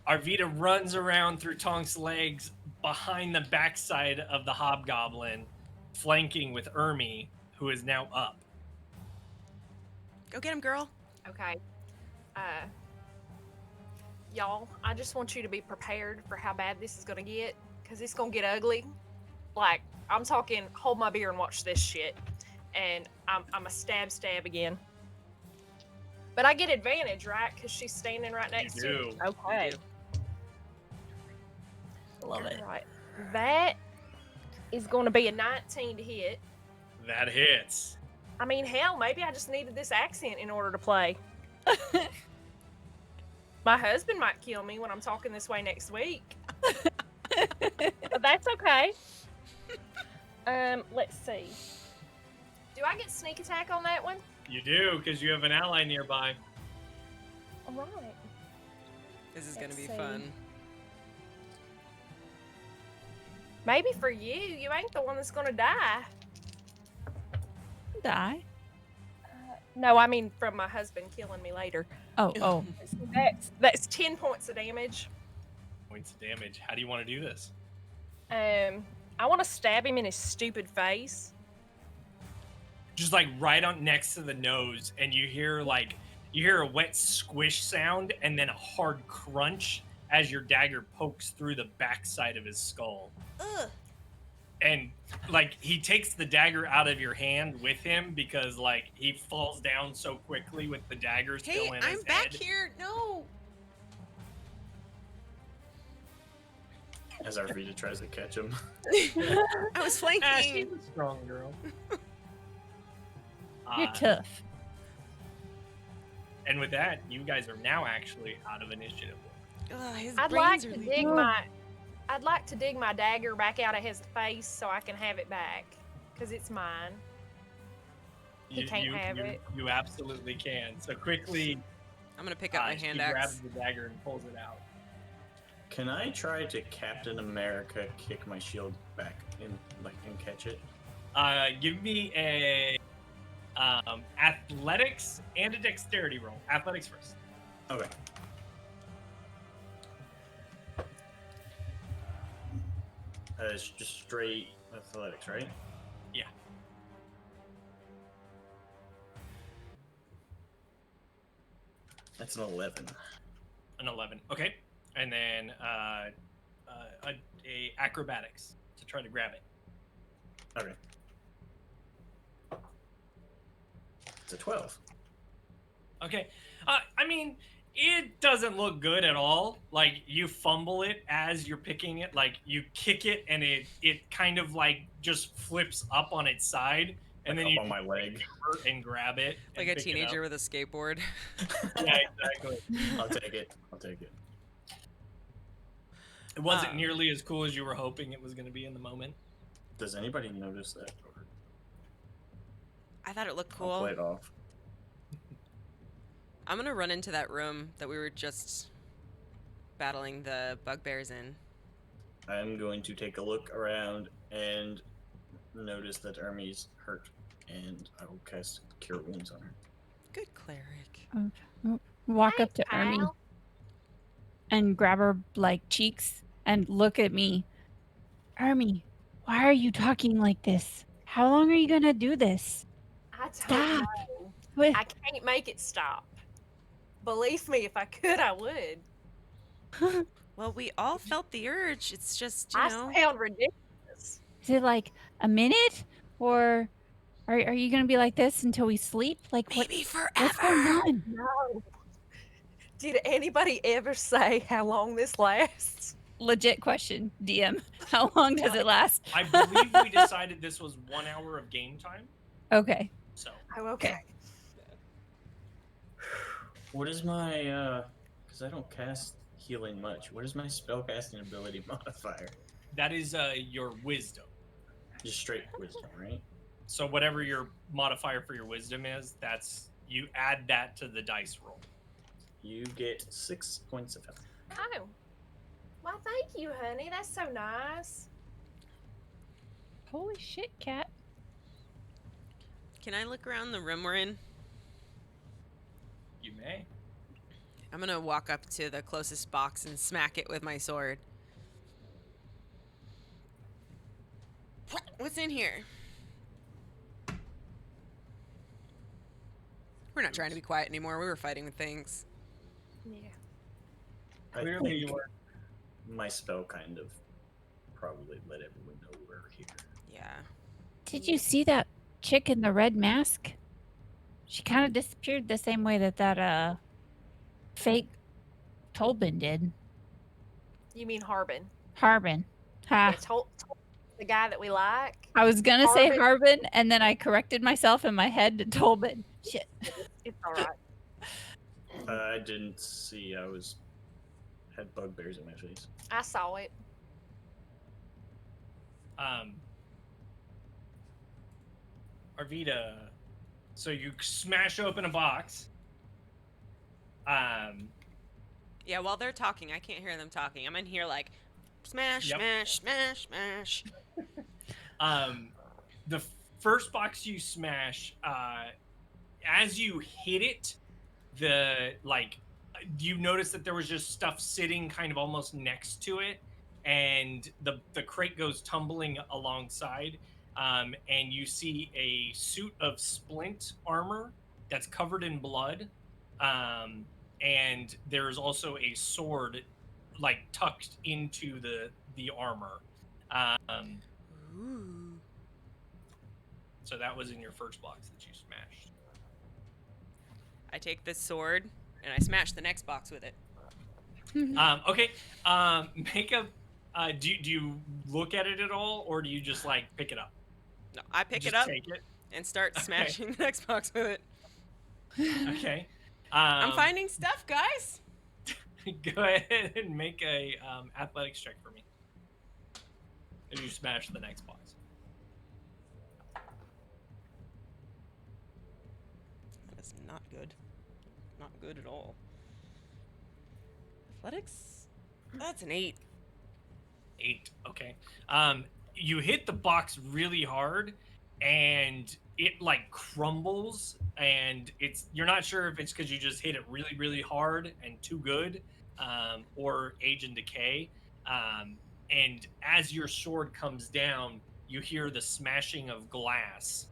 Arvita runs around through Tonk's legs behind the backside of the hobgoblin, flanking with Ermi, who is now up. Go get him, girl. Okay. Y'all, I just want you to be prepared for how bad this is gonna get, because it's gonna get ugly. Like, I'm talking, hold my beer and watch this shit. And I'm a stab again. But I get advantage, right? Because she's standing right next to me. do. Okay. Love it. Right. That is going to be a 19 to hit. That hits. I mean, hell, maybe I just needed this accent in order to play. My husband might kill me when I'm talking this way next week. But that's okay. Let's see. Do I get sneak attack on that one? You do, because you have an ally nearby. All right. This is gonna Let's be see. fun. Maybe for you. You ain't the one that's gonna die. Die. No, I mean from my husband killing me later. Oh. That's 10 points of damage. Points of damage. How do you want to do this? I want to stab him in his stupid face. Just like right on next to the nose, and you hear a wet squish sound and then a hard crunch as your dagger pokes through the backside of his skull. Ugh. And like he takes the dagger out of your hand with him because like he falls down so quickly with the dagger still Hey, in his I'm back head. here. No. As Arvita tries to catch him. I was Ah, flanking. she's a strong girl. You're tough. And with that, you guys are now actually out of initiative. Ugh, his I'd brains like are to leaking. I'd like to dig my dagger back out of his face so I can have it back, because it's mine. He can't have it. You absolutely can. So quickly, I'm gonna pick up my hand he axe. grabs the dagger and pulls it out. Can I try to Captain America kick my shield back and catch it? Give me a athletics and a dexterity roll. Athletics first. Okay. It's just straight athletics, right? Yeah. That's an 11. An 11. Okay. And then a acrobatics to try to grab it. Okay. It's a 12. Okay. I mean, it doesn't look good at all. Like, you fumble it as you're picking it. Like, you kick it, and it kind of, like, just flips up on its side. And then Up you on my leg. and grab it. Like and a pick it teenager up. with a skateboard. Yeah, exactly. I'll take it. I'll take it. It wasn't nearly as cool as you were hoping it was going to be in the moment. Does anybody notice that? I thought it looked I'll cool. play it off. I'm gonna run into that room that we were just battling the bugbears in. I'm going to take a look around and notice that Army's hurt, and I will cast Cure Wounds on her. Good cleric. Walk up Thanks, to Ermi pal. and grab her like cheeks and look at me. Ermi, why are you talking like this? How long are you gonna do this? I don't Stop. know. What? I can't make it stop. Believe me, if I could, I would. Well, we all felt the urge. It's just, you I know. sound ridiculous. Is it like a minute, or are you gonna be like this until we sleep? Like Maybe what's going forever. on? No. Did anybody ever say how long this lasts? Legit question, DM. How long does it last? I believe we decided this was 1 hour of game time. Okay. So Oh, okay. What is my, because I don't cast healing much, what is my spellcasting ability modifier? that is your wisdom. Just straight wisdom, right? So whatever your modifier for your wisdom is, that's you add that to the dice roll. You get 6 points of health. Oh. Well, thank you, honey. That's so nice. Holy shit, cat. Can I look around the room we're in? You may. I'm gonna walk up to the closest box and smack it with my sword. What's in here? We're not trying to be quiet anymore. We were fighting with things. Yeah. I Clearly think you were. my spell kind of probably let everyone know we're here. Yeah. Did you see that chick in the red mask? She kind of disappeared the same way that fake Tolbin did. You mean Harbin? Harbin. Ha. Yeah, the guy that we like. I was gonna say Harbin. Harbin, and then I corrected myself in my head to Tolbin. Shit. It's all right. I didn't see. I had bugbears in my face. I saw it. Arvita, so you smash open a box. Yeah, while they're talking, I can't hear them talking. I'm in here like, smash, Yep. smash, smash, smash. The first box you smash as you hit it, you notice that there was just stuff sitting kind of almost next to it, and the crate goes tumbling alongside, and you see a suit of splint armor that's covered in blood, and there's also a sword like tucked into the armor. Ooh. So that was in your first box that you smashed. I take this sword and I smash the next box with it. Okay. Make a. Do you look at it at all, or do you just like pick it up? No, I pick Just it up Take it. and start Okay. smashing the next box with it. Okay. I'm finding stuff, guys. Go ahead and make a athletics check for me. As you smash the next box. That is not good. Not good at all. Athletics? That's an 8. 8. Okay. You hit the box really hard, and it like crumbles, and you're not sure if it's because you just hit it really, really hard and too good, or age and decay. And as your sword comes down, you hear the smashing of glass,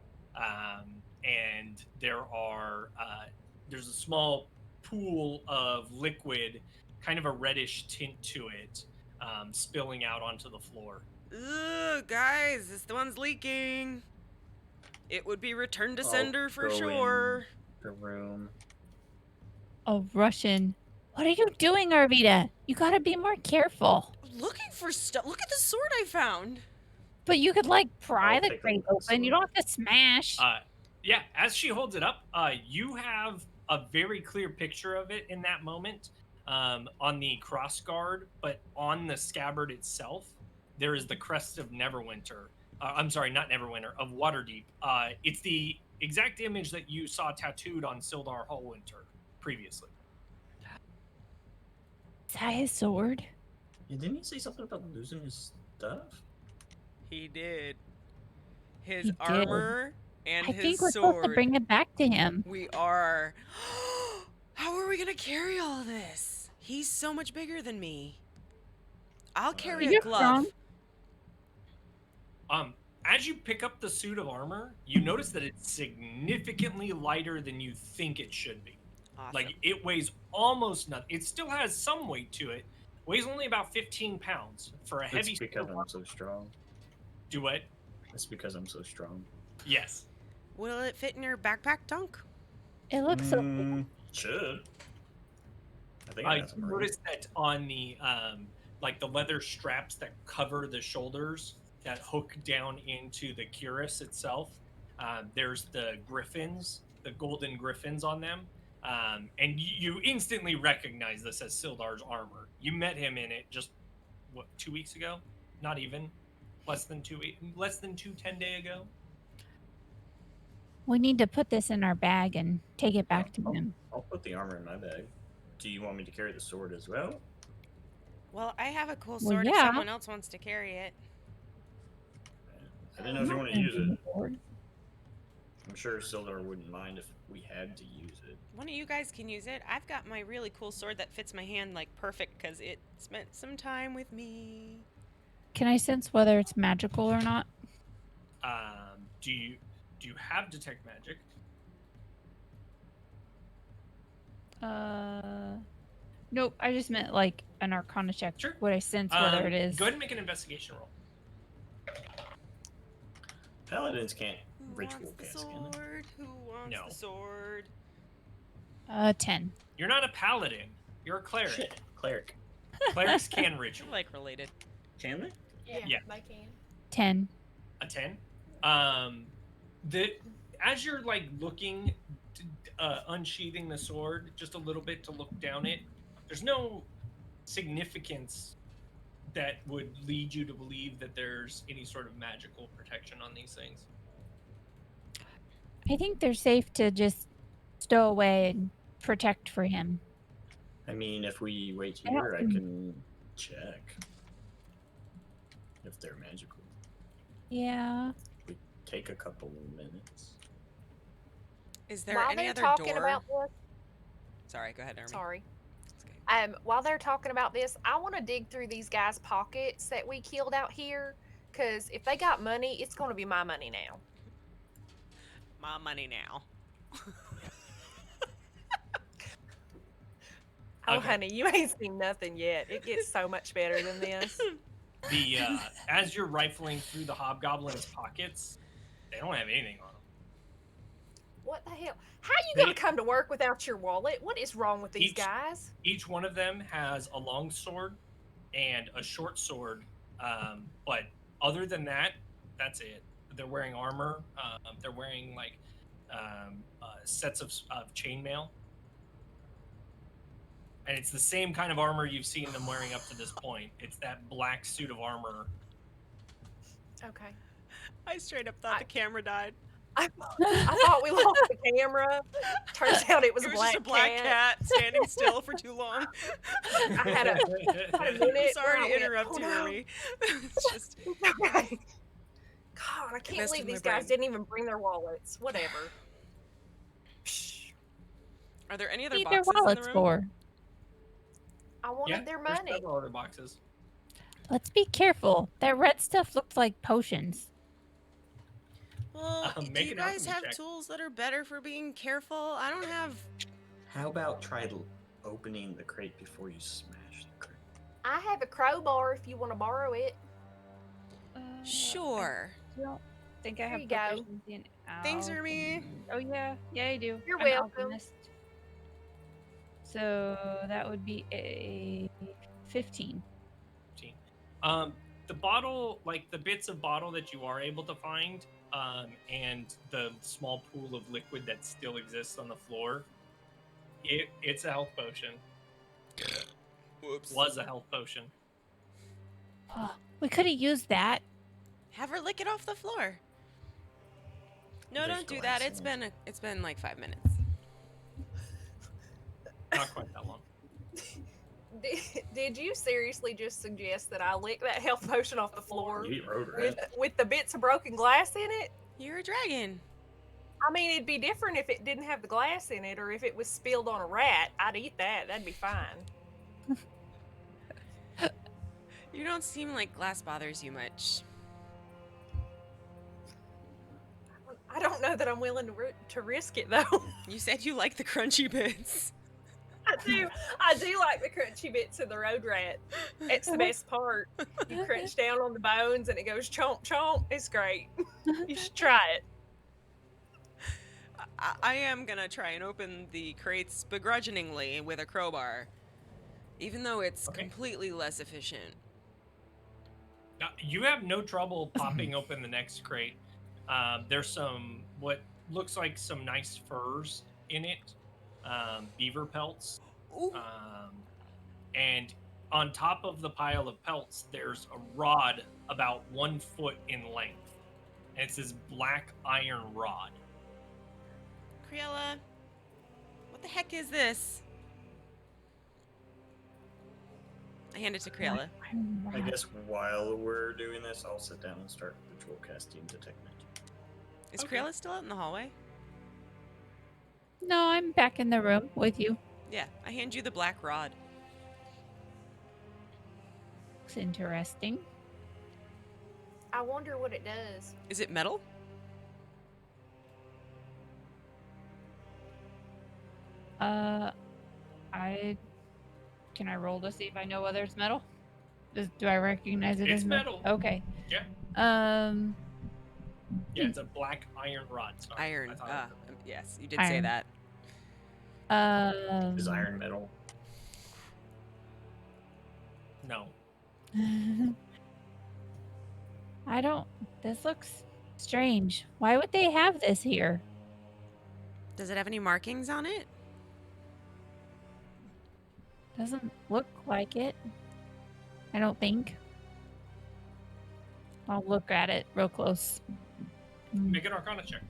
and there's a small pool of liquid, kind of a reddish tint to it, spilling out onto the floor. Ugh, guys, this one's leaking. It would be return to I'll sender for go sure. in the room. Oh, Russian. What are you doing, Arvita? You gotta be more careful. Looking for stuff. Look at the sword I found. But you could, like, pry I'll the take a crate look at the open. You sword. don't have to smash. Yeah, as she holds it up, you have a very clear picture of it in that moment, on the cross guard, but on the scabbard itself, there is the crest of Neverwinter. I'm sorry, not Neverwinter, of Waterdeep. It's the exact image that you saw tattooed on Sildar Hallwinter previously. Is that his sword? Yeah, didn't he say something about losing his stuff? He did. His He did. armor and I his think we're supposed to sword. bring it back to him. We are. How are we gonna carry all of this? He's so much bigger than me. I'll carry a You're glove. strong. As you pick up the suit of armor, you notice that it's significantly lighter than you think it should be. Awesome. Like, it weighs almost nothing. It still has some weight to it. Weighs only about 15 pounds for a heavy It's because suit. I'm so strong. Do what? It's because I'm so strong. Yes. Will it fit in your backpack, Dunk? It looks so. Should. I think I got some You room. notice that on the like the leather straps that cover the shoulders that hook down into the cuirass itself, there's the griffins, the golden griffins on them, and you instantly recognize this as Sildar's armor. You met him in it just 2 weeks ago? Not even. Less than 10 days ago. We need to put this in our bag and take it back to him. I'll put the armor in my bag. Do you want me to carry the sword as well? Well, I have a cool Well, sword if yeah. someone else wants to carry it. I didn't know if you want to use it. I'm sure Sildar wouldn't mind if we had to use it. One of you guys can use it. I've got my really cool sword that fits my hand like perfect because it spent some time with me. Can I sense whether it's magical or not? Do you have detect magic? Nope. I just meant like an arcana check. Sure. Would I sense whether it is? Go ahead and make an investigation roll. Paladins can't Who ritual wants the cast, can they? sword? Who wants No. the sword? 10. You're not a paladin. You're a cleric. Shit, cleric. Clerics can ritual. Like related. Can they? Yeah. they can. 10. A 10. As you're like looking, unsheathing the sword just a little bit to look down it, there's no significance that would lead you to believe that there's any sort of magical protection on these things. I think they're safe to just stow away and protect for him. I mean, if we wait I don't here, I think- can check if they're magical. Yeah. Take a couple of minutes. Is there While any they're other talking door? about this, Sorry, go ahead, Army. sorry. It's okay. While they're talking about this, I want to dig through these guys' pockets that we killed out here. Cause if they got money, it's gonna be my money now. My money now. Oh, Okay. honey, you ain't seen nothing yet. It gets so much better than this. The as you're rifling through the hobgoblin's pockets, they don't have anything on them. What the hell? How you gonna come to work without your wallet? What is wrong with these guys? Each one of them has a long sword and a short sword, but other than that, that's it. They're wearing armor. They're wearing like sets of chainmail, and it's the same kind of armor you've seen them wearing up to this point. It's that black suit of armor. Okay. I straight up thought the camera died. I thought we lost the camera. Turns out it was, It was a black just a black cat standing still for too long. I had a I'm minute. sorry where I to went, interrupt "Oh, you, no." Army. It's just Okay. God, I can't messed believe with my these guys brain. didn't even bring their wallets. Whatever. Psh, Are there any other Need their boxes in the wallets room? for? I wanted their There's money. several other boxes. Let's be careful. That red stuff looks like potions. Well, do Make you an guys alchemy have check. tools that are better for being careful? I don't have. How about try opening the crate before you smash the crate? I have a crowbar if you want to borrow it. Sure. I don't think I There have you go. proficiency in Thanks, alchemy. Army. Oh yeah, yeah I do. You're I'm an welcome. alchemist. So that would be a 15. The bottle, like the bits of bottle that you are able to find, and the small pool of liquid that still exists on the floor, it's a health potion. Whoops. Was a health potion. Oh, we could have used that. Have her lick it off the floor. No, There's don't do glass that. in It's been like 5 minutes. Not quite that long. Did you seriously just suggest that I lick that health potion off the floor You eat road rat. with the bits of broken glass in it? You're a dragon. I mean, it'd be different if it didn't have the glass in it, or if it was spilled on a rat. I'd eat that. That'd be fine. You don't seem like glass bothers you much. I don't know that I'm willing to risk it though. You said you like the crunchy bits. I do like the crunchy bits of the road rat. It's the best part. You crunch down on the bones and it goes chomp chomp. It's great. You should try it. I am gonna try and open the crates begrudgingly with a crowbar, even though it's completely less efficient. Now, you have no trouble popping open the next crate. There's some what looks like some nice furs in it, beaver pelts, and on top of the pile of pelts, there's a rod about 1 foot in length, and it's this black iron rod. Criella, what the heck is this? I hand it to Criella. I guess while we're doing this, I'll sit down and start ritual casting detect magic. Is Criella still out in the hallway? No, I'm back in the room with you. Yeah, I hand you the black rod. Looks interesting. I wonder what it does. Is it metal? Can I roll to see if I know whether it's metal? Do I recognize it It's as metal. Okay. Yeah. Yeah, it's a black iron rod. Sorry, Iron. I thought Yes, you did say Iron. that. Is iron metal? no. I don't. This looks strange. Why would they have this here? Does it have any markings on it? Doesn't look like it. I don't think. I'll look at it real close. Make an Arcana check.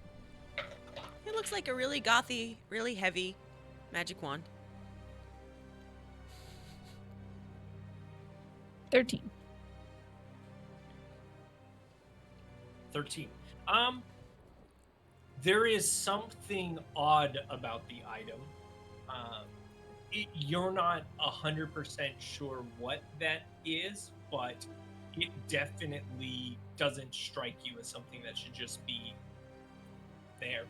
It looks like a really gothy, really heavy magic wand. 13. 13. There is something odd about the item. You're not 100% sure what that is, but it definitely doesn't strike you as something that should just be there.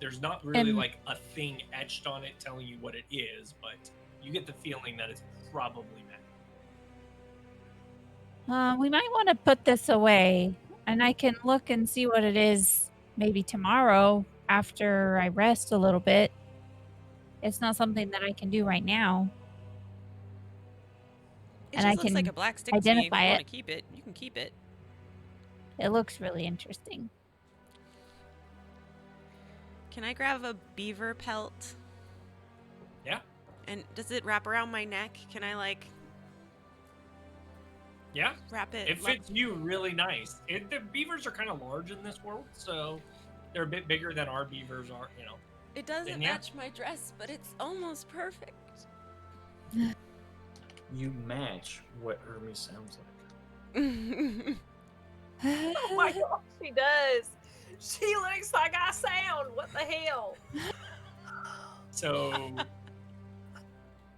There's not really And- like a thing etched on it telling you what it is, but you get the feeling that it's probably magic. We might want to put this away, and I can look and see what it is maybe tomorrow after I rest a little bit. It's not something that I can do right now. It And just I looks like can a black stick to me. If you identify want it. to keep it, you can keep it. It looks really interesting. Can I grab a beaver pelt? Yeah. And does it wrap around my neck? Can I like Yeah, wrap it? it fits you really nice. The beavers are kind of large in this world, so they're a bit bigger than our beavers are, you know. It doesn't Then, yeah. match my dress, but it's almost perfect. You match what Hermes sounds like. Oh my god, she does. She looks like I sound. What the hell? So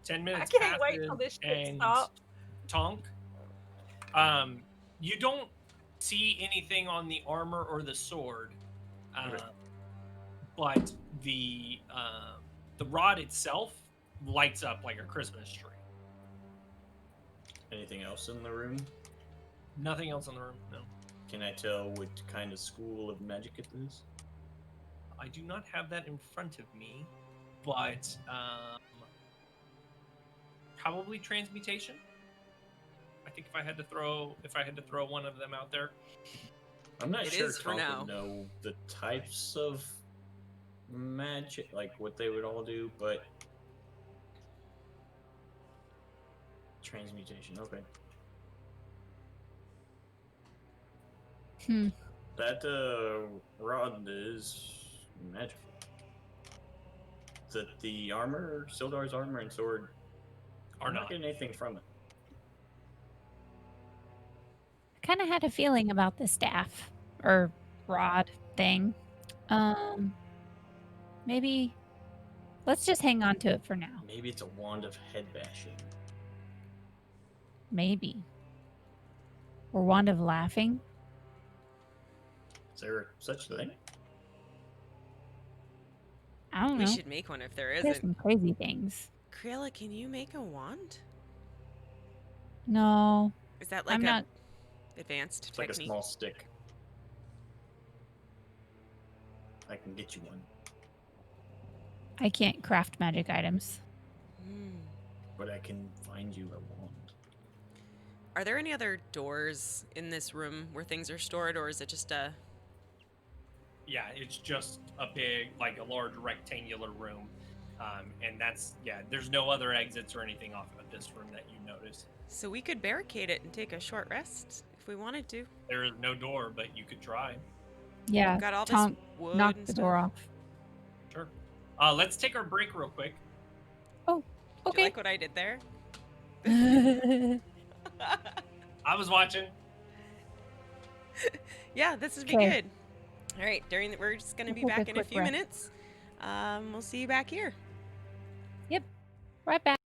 10 minutes I can't wait till passes this shit and stops. Tonk, you don't see anything on the armor or the sword, Okay. but the rod itself lights up like a Christmas tree. Anything else in the room? Nothing else in the room. No, Can I tell what kind of school of magic it is? I do not have that in front of me, but probably transmutation. I think if I had to throw one of them out there, I'm not It sure is for Tonk now. would know the types of magic, like what they would all do, but transmutation. Okay. Hmm. That rod is magical. The armor, Sildar's armor and sword, or I'm not not. getting anything from it. I kind of had a feeling about the staff or rod thing. Maybe let's just hang on to it for now. Maybe it's a wand of head bashing. Maybe. Or wand of laughing. Is there such thing? I don't We know. should make one if there There's isn't. some crazy things. Creola, can you make a wand? No, Is that like I'm a not. advanced It's like a technique? small stick. I can get you one. I can't craft magic items. Hmm. But I can find you a wand. Are there any other doors in this room where things are stored, or is it just a... Yeah, it's just a big, like a large rectangular room, and there's no other exits or anything off of this room that you notice. So we could barricade it and take a short rest if we wanted to. There is no door, but you could try. Yeah, We've got all this Tonk, wood knock and the stuff. door off. Sure. Let's take our break real quick. Oh, Do you okay. like what I did there? I was watching. Yeah, this would be Okay. good. All right, we're just gonna be We'll take back a in a quick few rest. minutes. We'll see you back here. Right back.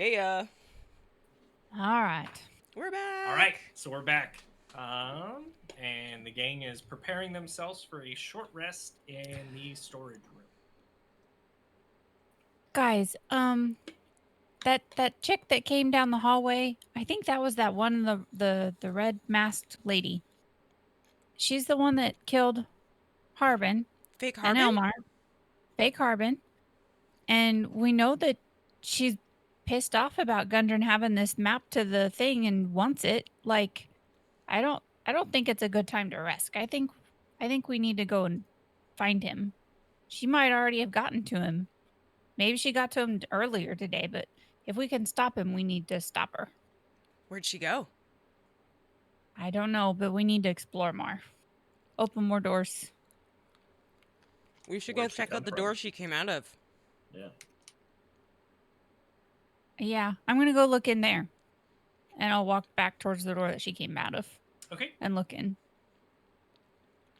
Yeah. All right. We're back. All right, so we're back. And the gang is preparing themselves for a short rest in the storage room. Guys, that chick that came down the hallway, I think that was that one, the red masked lady. She's the one that killed Harbin Fake and Harbin? Elmar. Fake Harbin. And we know that she's pissed off about Gundren having this map to the thing and wants it. Like, I don't think it's a good time to rest. I think we need to go and find him. She might already have gotten to him. Maybe she got to him earlier today, but if we can stop him, we need to stop her. Where'd she go? I don't know, but we need to explore more. Open more doors. We should Where'd go she check come out the from? door she came out of. Yeah. Yeah, I'm going to go look in there. And I'll walk back towards the door that she came out of Okay, and look in.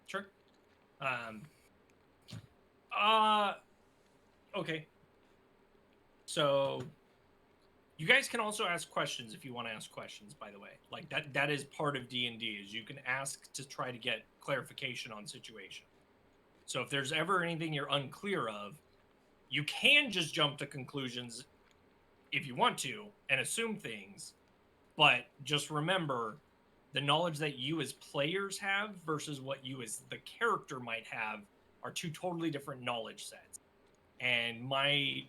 sure. Okay. So you guys can also ask questions if you want to ask questions, by the way. Like that is part of D&D, is you can ask to try to get clarification on situation. So if there's ever anything you're unclear of, you can just jump to conclusions if you want to and assume things, but just remember the knowledge that you as players have versus what you as the character might have are two totally different knowledge sets. And my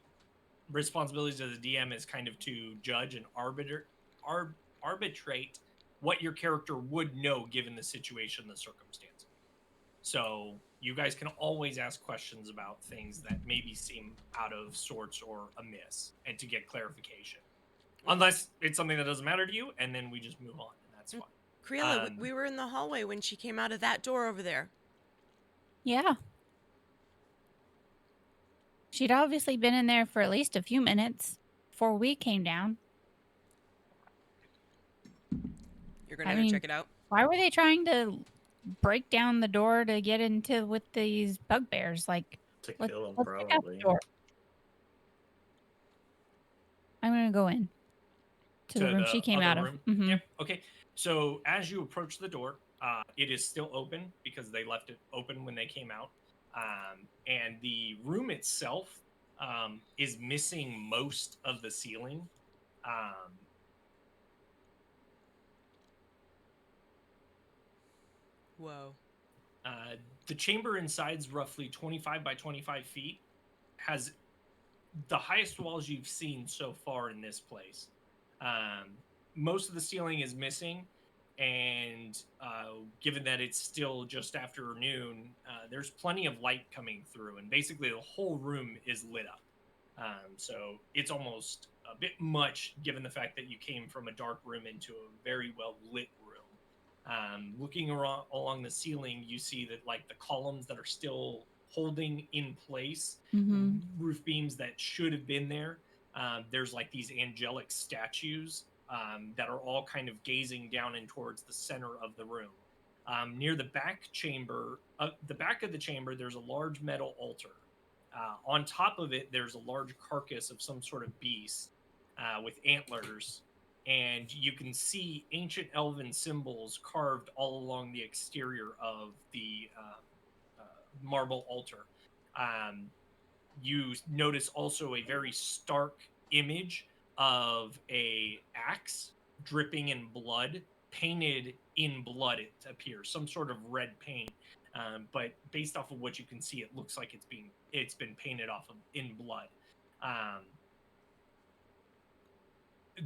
responsibilities as a DM is kind of to judge and arbitrate what your character would know given the situation, the circumstance. So you guys can always ask questions about things that maybe seem out of sorts or amiss, and to get clarification. Unless it's something that doesn't matter to you, and then we just move on, and that's fine. Kriela, we were in the hallway when she came out of that door over there. Yeah. She'd obviously been in there for at least a few minutes before we came down. You're gonna I go mean, check it out? why were they trying to break down the door to get into with these bugbears? Like, To let's kill him, check out the probably. door. I'm going to go in to the room she came out of. Mm-hmm. Yep. Okay. So as you approach the door, it is still open because they left it open when they came out. And the room itself is missing most of the ceiling. Whoa. The chamber inside is roughly 25 by 25 feet. Has the highest walls you've seen so far in this place. Most of the ceiling is missing, and given that it's still just afternoon, there's plenty of light coming through, and basically the whole room is lit up. So it's almost a bit much given the fact that you came from a dark room into a very well lit room. Looking around along the ceiling, you see that like the columns that are still holding in place, roof beams that should have been there. There's like these angelic statues that are all kind of gazing down and towards the center of the room. Near the back chamber, the back of the chamber, there's a large metal altar. On top of it, there's a large carcass of some sort of beast with antlers, and you can see ancient elven symbols carved all along the exterior of the marble altar. You notice also a very stark image of a axe dripping in blood, painted in blood. It appears some sort of red paint, but based off of what you can see, it looks like it's been painted off of in blood.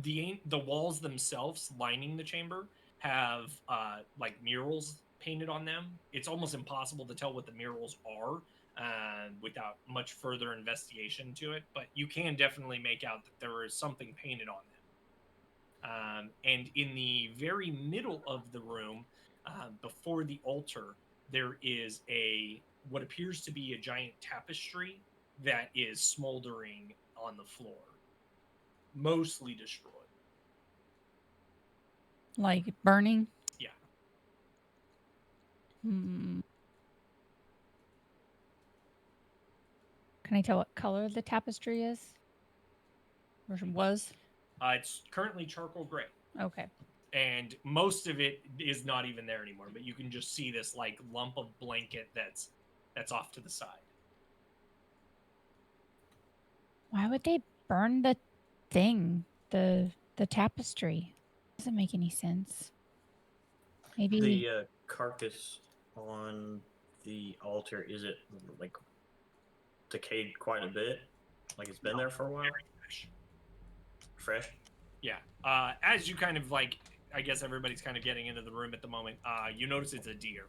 The walls themselves lining the chamber have like murals painted on them. It's almost impossible to tell what the murals are without much further investigation to it, but you can definitely make out that there is something painted on them. And in the very middle of the room, before the altar, there is what appears to be a giant tapestry that is smoldering on the floor, mostly destroyed. Like burning? Yeah. Can I tell what color the tapestry is? Or was? It's currently charcoal gray, Okay. and most of it is not even there anymore. But you can just see this like lump of blanket that's off to the side. Why would they burn the thing? The tapestry? Doesn't make any sense. Maybe The carcass on the altar, is it like decayed quite a bit? Like it's been there for a while? Very fresh. Fresh? Yeah. As you kind of like, I guess everybody's kind of getting into the room at the moment. You notice it's a deer.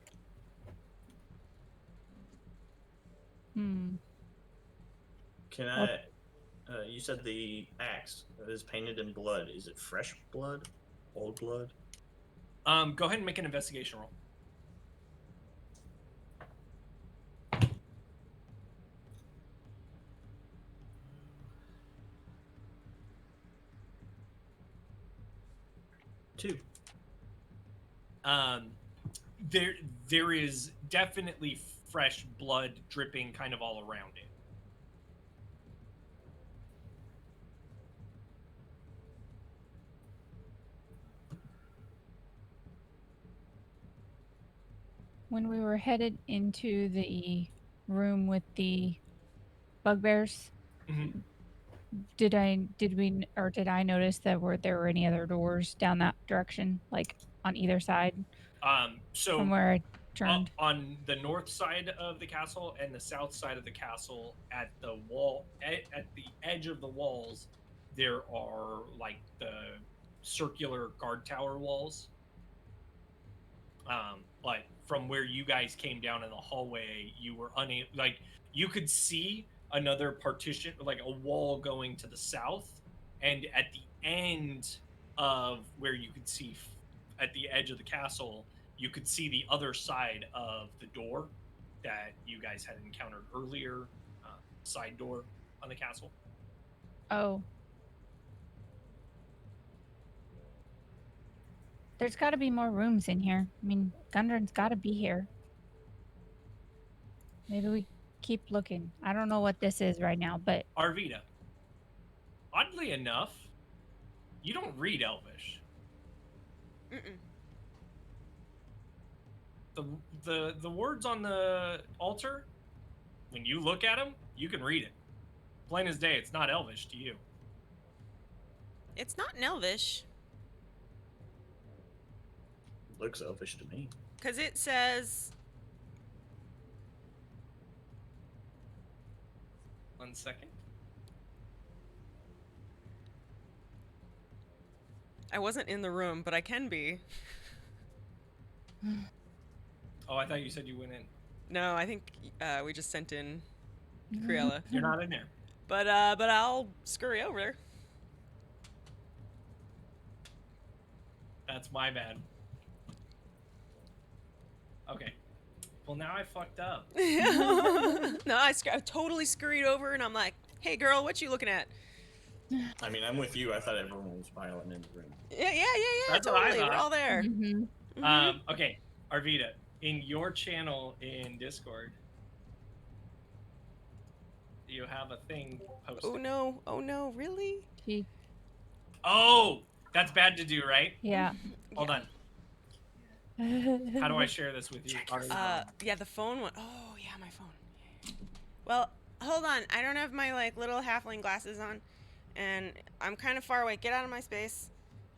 Hmm. Can I? You said the axe is painted in blood. Is it fresh blood? Old blood? Go ahead and make an investigation roll. Two. There is definitely fresh blood dripping kind of all around it. When we were headed into the room with the bugbears, Mhm. did I notice that there were any other doors down that direction, like on either side So from where I turned? on the north side of the castle and the south side of the castle, at the wall, at the edge of the walls, there are like the circular guard tower walls. But from where you guys came down in the hallway, you were unable, like, you could see another partition, like a wall going to the south, and at the end of where you could see at the edge of the castle, you could see the other side of the door that you guys had encountered earlier, side door on the castle. Oh. There's got to be more rooms in here. I mean, Gundren's got to be here. Maybe we keep looking. I don't know what this is right now, but Arvita, oddly enough, you don't read Elvish. Mm-mm. The words on the altar, when you look at them, you can read it. Plain as day, it's not Elvish to you. It's not in Elvish, Looks elfish to me. because it says... 1 second. I wasn't in the room, but I can be. Oh, I thought you said you went in. No, I think we just sent in Criella. You're not in there. But I'll scurry over there. That's my bad. Okay. Well, now I fucked up. No, I totally scurried over, and I'm like, "Hey, girl, what you looking at?" I mean, I'm with you. I thought everyone was piling in the room. Yeah, That's what I totally. We're thought. all there. Mhm. Mhm. Okay, Arvita, in your channel in Discord, do you have a thing posted? Oh no, really? She, Oh, that's bad to do, right? yeah. Hold on. How do I share this with you? Yeah, the phone one. Oh, yeah, my phone. Well, hold on. I don't have my like little halfling glasses on, and I'm kind of far away. Get out of my space.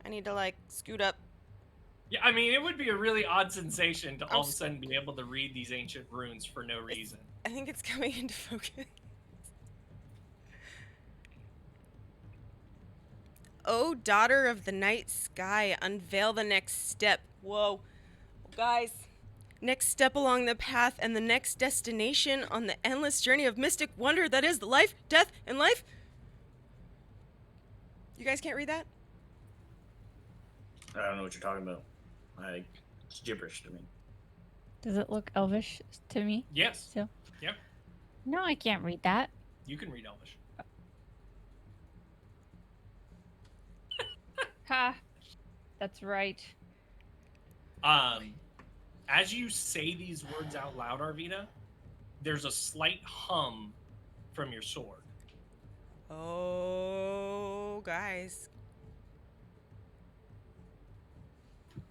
I need to like scoot up. Yeah, I mean, it would be a really odd sensation to all of a s- sudden be able to read these ancient runes for no reason. I think it's coming into focus. Oh, daughter of the night sky, unveil the next step. Whoa. Guys, next step along the path and the next destination on the endless journey of mystic wonder that is life, death, and life. You guys can't read that? I don't know what you're talking about. It's gibberish to me. Does it look elvish to me? Yes. So? Yep. No, I can't read that. You can read Elvish. Ha. That's right. As you say these words out loud, Arvita, there's a slight hum from your sword. Oh, guys.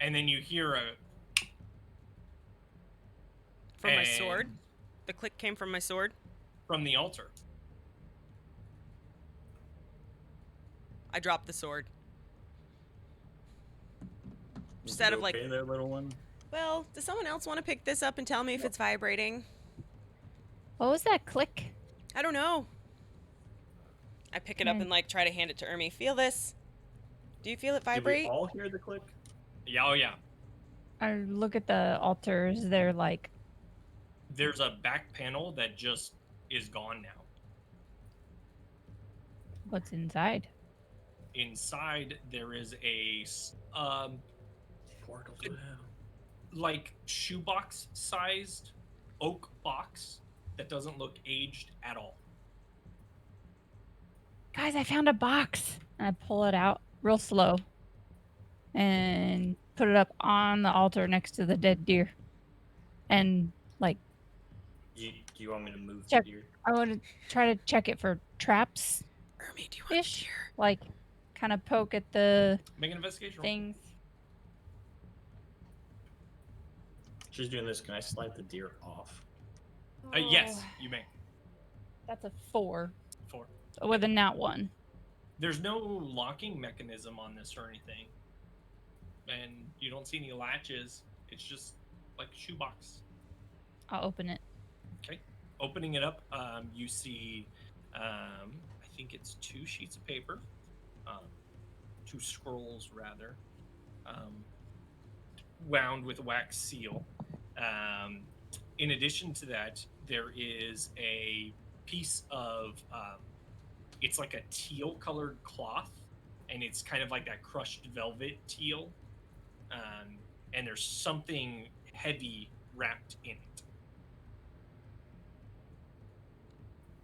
and then you hear a From my sword? and The click came from my sword? from the altar. I dropped the sword. Is Just it out of, like- okay there, little one? Well, does someone else want to pick this up and tell me if it's vibrating? What was that click? I don't know. I pick it up and, like, try to hand it to Ermi. Feel this? Do you feel it Did we vibrate? all hear the click? Yeah, oh yeah. I look at the altars. They're like, There's a back panel that just is gone now. what's inside? Inside there is a Portal to hell. like shoebox sized oak box that doesn't look aged at all. Guys, I found a box. And I pull it out real slow and put it up on the altar next to the dead deer. And, like, Do you want me to move Check. the deer? I want to try to check it for traps Ermi, do you want ish. to hear? Like, kind of poke at the Make an investigation roll. things. She's doing this. Can I slide the deer off? Yes, you may. That's a 4 4. with a nat 1. There's no locking mechanism on this or anything. And you don't see any latches. It's just like a shoebox. I'll open it. Okay. Opening it up, you see, I think it's 2 sheets of paper. 2 scrolls, rather. Wound with a wax seal. In addition to that, there is a piece of, it's like a teal colored cloth, and it's kind of like that crushed velvet teal. And there's something heavy wrapped in it.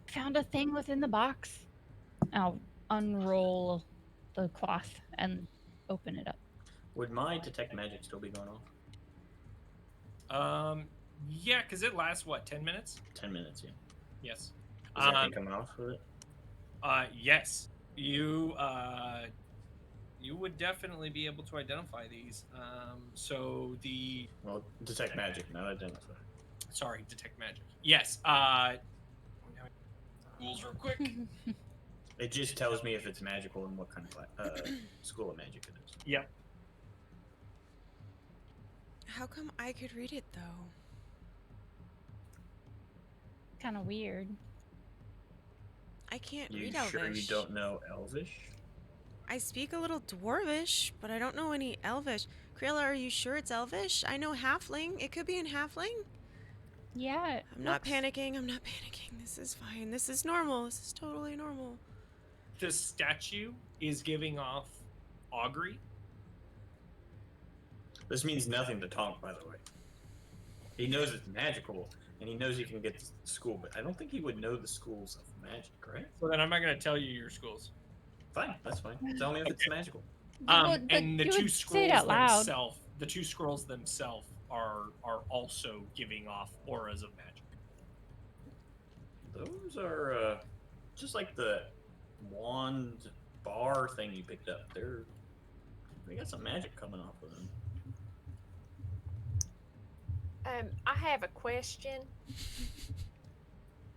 Found a thing within the box. I'll unroll the cloth and open it up. Would my detect magic still be going off? Yeah, because it lasts, what, 10 minutes? 10 minutes, yeah. Yes. Is anything coming off with it? Yes. You would definitely be able to identify these. So the Well, detect magic, not identify. sorry, detect magic. Yes. Rules real quick. It just tells me if it's magical and what kind of school of magic it is. Yep. How come I could read it, though? Kind of weird. I can't You read sure Elvish. you don't know Elvish? I speak a little Dwarvish, but I don't know any Elvish. Krilla, are you sure it's Elvish? I know Halfling. It could be in Halfling. Yeah. I'm not panicking. I'm not panicking. This is fine. This is normal. This is totally normal. The statue is giving off augury. This means nothing to Tonk, by the way. He knows it's magical, and he knows he can get to school, but I don't think he would know the schools of magic, right? So then I'm not going to tell you your schools. Fine, that's fine. Tell me if it's magical. But And the you two would say it out loud. scrolls themselves are also giving off auras of magic. Those are just like the wand bar thing you picked up. They got some magic coming off of them. I have a question,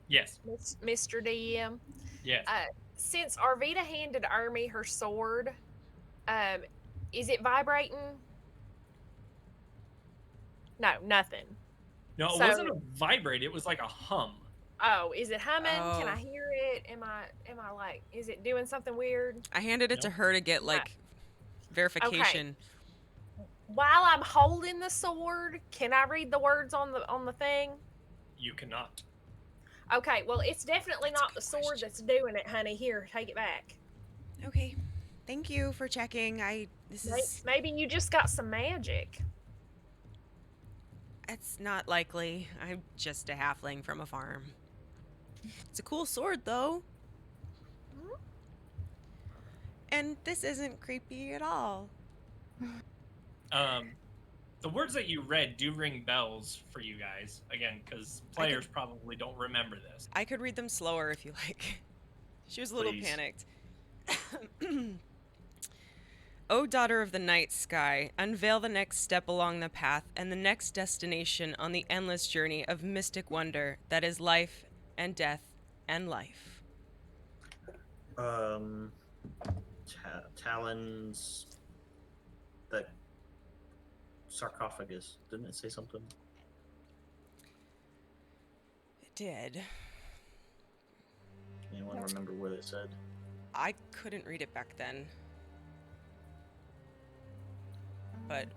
Yes. Mr. DM. Yes. Since Arvita handed Ermi her sword, is it vibrating? No, nothing. No, it so- wasn't a vibrate. It was like a hum. Oh, is it humming? Can Oh. I hear it? Am I like, is it doing something weird? I handed it to Nope. her to get, like, verification. While I'm holding the sword, can I read the words on the thing? You cannot. Okay, well, it's definitely That's a not good the sword question. that's doing it, honey. Here, take it back. Okay. Thank you for checking. This is... Maybe you just got some magic. It's not likely. I'm just a halfling from a farm. It's a cool sword, though. And this isn't creepy at all. The words that you read do ring bells for you guys. Again, because players probably don't remember this. I could read them slower if you like. She was a little Please. panicked. O daughter of the night sky, unveil the next step along the path and the next destination on the endless journey of mystic wonder that is life and death and life. Talon's that sarcophagus. Didn't it say something? It did. Anyone remember what it said? I couldn't read it back then. But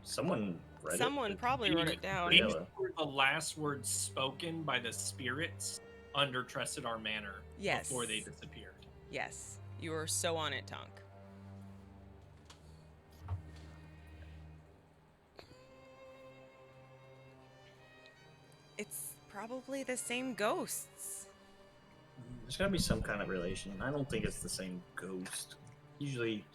Someone read it. someone probably wrote it down. Yeah. These were the last words spoken by the spirits under Tressidar Manor Yes. before they disappeared. Yes, you were so on it, Tonk. It's probably the same ghosts. There's gotta be some kind of relation. I don't think it's the same ghost. Usually,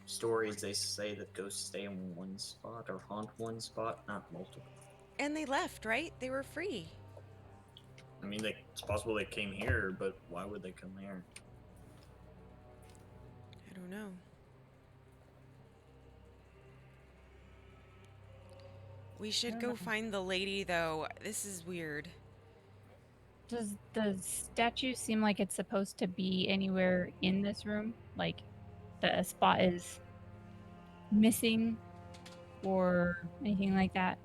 stories they say that ghosts stay in one spot or haunt one spot, not multiple. And they left, right? They were free. I mean, it's possible they came here, but why would they come here? I don't know. We should go find the lady, though. This is weird. Does the statue seem like it's supposed to be anywhere in this room? Like the spot is missing or anything like that?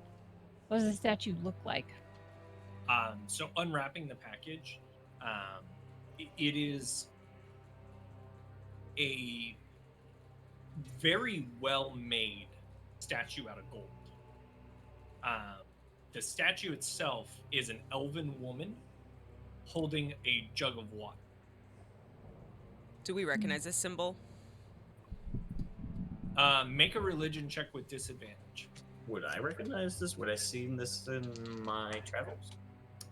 What does the statue look like? So unwrapping the package, it is a very well-made statue out of gold. The statue itself is an elven woman holding a jug of water. Do we recognize this symbol? Make a religion check with disadvantage. Would I recognize this? Would I seen this in my travels?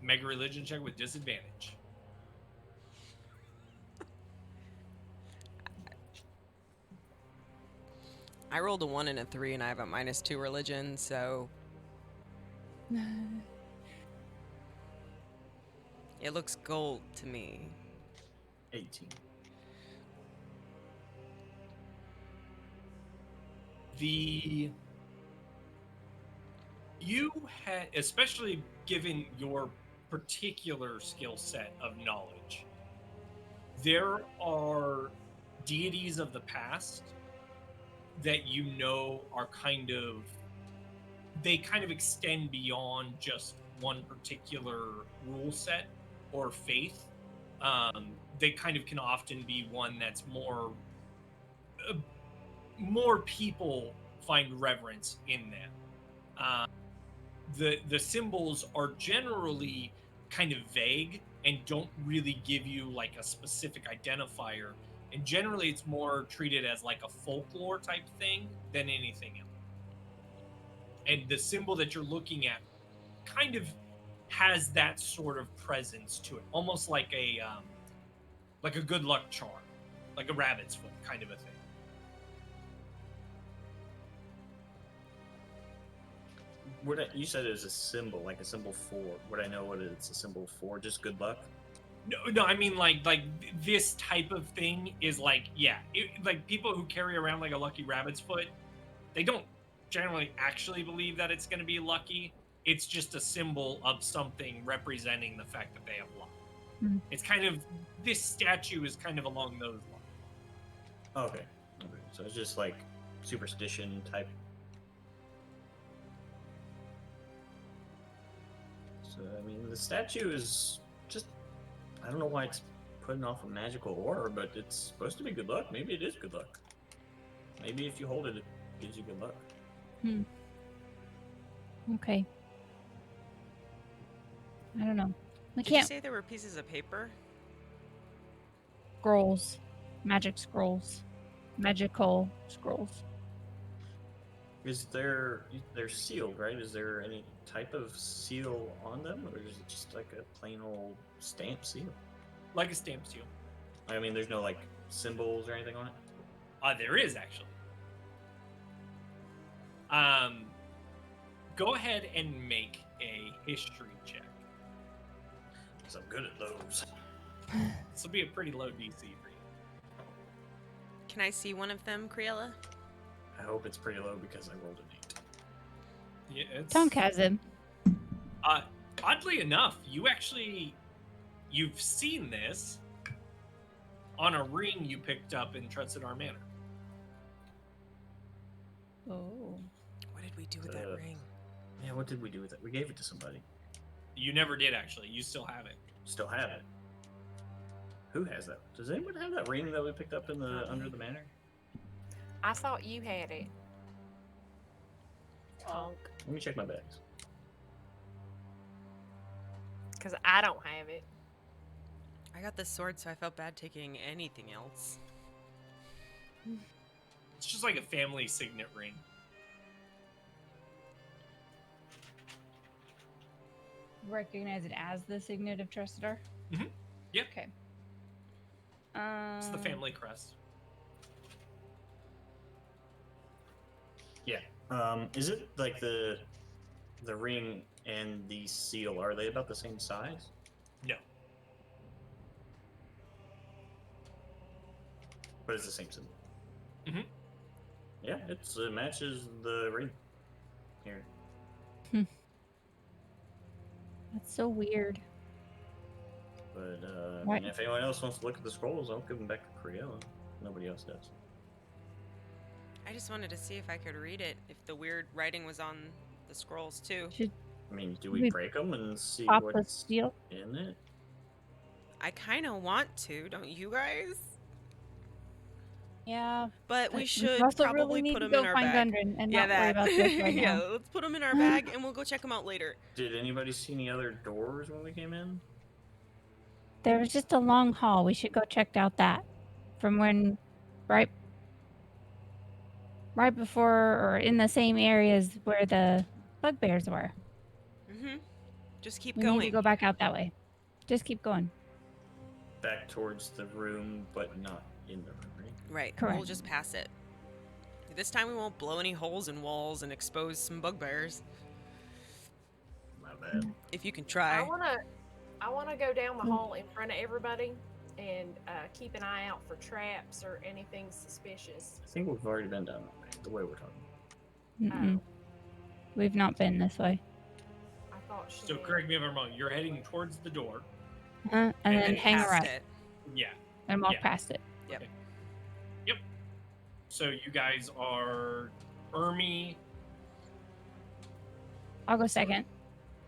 Make a religion check with disadvantage. I rolled a 1 and a 3, and I have a -2 religion, so it looks gold to me. 18. You had, especially given your particular skill set of knowledge, there are deities of the past that are they kind of extend beyond just one particular rule set or faith. They kind of can often be one that's more people find reverence in them. The symbols are generally kind of vague and don't really give you like a specific identifier. And generally it's more treated as like a folklore type thing than anything else. And the symbol that you're looking at kind of has that sort of presence to it, almost like a good luck charm, like a rabbit's foot kind of a thing. You said it was a symbol, like a symbol for. Would I know what it's a symbol for? Just good luck? No, I mean like this type of thing is like, yeah, like people who carry around like a lucky rabbit's foot, they don't generally actually believe that it's going to be lucky. It's just a symbol of something representing the fact that they have luck. Mm-hmm. It's kind of, this statue is kind of along those lines. Okay. So it's just like superstition type. So, I mean, the statue is just, I don't know why it's putting off a magical aura, but it's supposed to be good luck. Maybe it is good luck. Maybe if you hold it, it gives you good luck. Okay. I don't know. We Did you can't. say there were pieces of paper? Scrolls. Magic scrolls. Magical scrolls. They're sealed, right? Is there any type of seal on them, or is it just like a plain old stamp seal? Like a stamp seal. I mean, there's no like symbols or anything on it? There is actually. Go ahead and make a history check. Because I'm good at those. This will be a pretty low DC for you. Can I see one of them, Criella? I hope it's pretty low because I rolled an 8. Yeah, it's Tonk has him. oddly enough, you've seen this on a ring you picked up in Trustedar Manor. Oh. What did we do with that ring? Yeah, what did we do with it? We gave it to somebody. You never did, actually. You still have it. Still have it. Who has that? Does anyone have that ring that we picked up in the under the manor? I thought you had it. Tonk. Let me check my bags. Because I don't have it. I got this sword, so I felt bad taking anything else. It's just like a family signet ring. Recognize it as the signet of Trustadar? Mhm. Yep. Okay. It's the family crest. Yeah. Is it like the ring and the seal? Are they about the same size? No. But it's the same symbol. Mhm. Yeah, it matches the ring here. That's so weird. But I Right. mean, if anyone else wants to look at the scrolls, I'll give them back to Criella. Nobody else does. I just wanted to see if I could read it, if the weird writing was on the scrolls too. Should I mean, do we We break them and see pop the what's steel? in it? I kind of want to, don't you guys? Yeah. But we should also probably really need put to them in go our find bag. Gundren and Yeah, not worry that. about this right Yeah, now. let's put them in our bag and we'll go check them out later. Did anybody see any other doors when we came in? There was just a long hall. We should go check out that. From when, right before or in the same areas where the bugbears were. Mm-hmm. Just keep We going. need to go back out that way. Just keep going. Back towards the room, but not in the room, right? Right. Correct. We'll just pass it. This time we won't blow any holes in walls and expose some bugbears. My bad. If you can I try. wanna go down the hall in front of everybody and keep an eye out for traps or anything suspicious. I think we've already been down that way, the way we're talking. Mm-mm. We've not been this way. I thought she So did. correct me if I'm wrong. You're heading towards the door. And then hang past around it. Yeah. and walk Yeah. past it. So you guys are Ermi, I'll go second.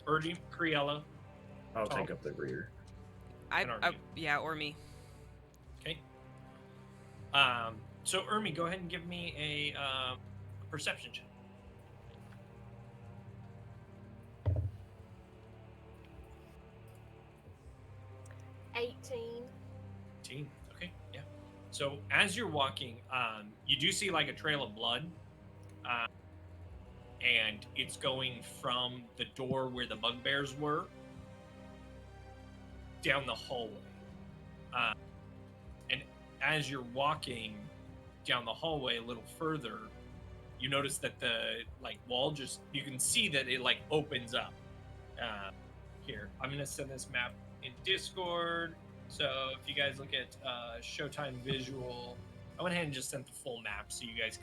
Urgi, Criella. I'll Oh. take up the rear. And Army. Yeah, or me. Okay. So Ermi, go ahead and give me a perception check. $18. 18. Okay, yeah. So as you're walking, you do see like a trail of blood, and it's going from the door where the bugbears were down the hallway. And as you're walking down the hallway a little further, you notice that the wall you can see that it opens up. Here, I'm gonna send this map in Discord. So if you guys look at Showtime Visual, I went ahead and just sent the full map so you guys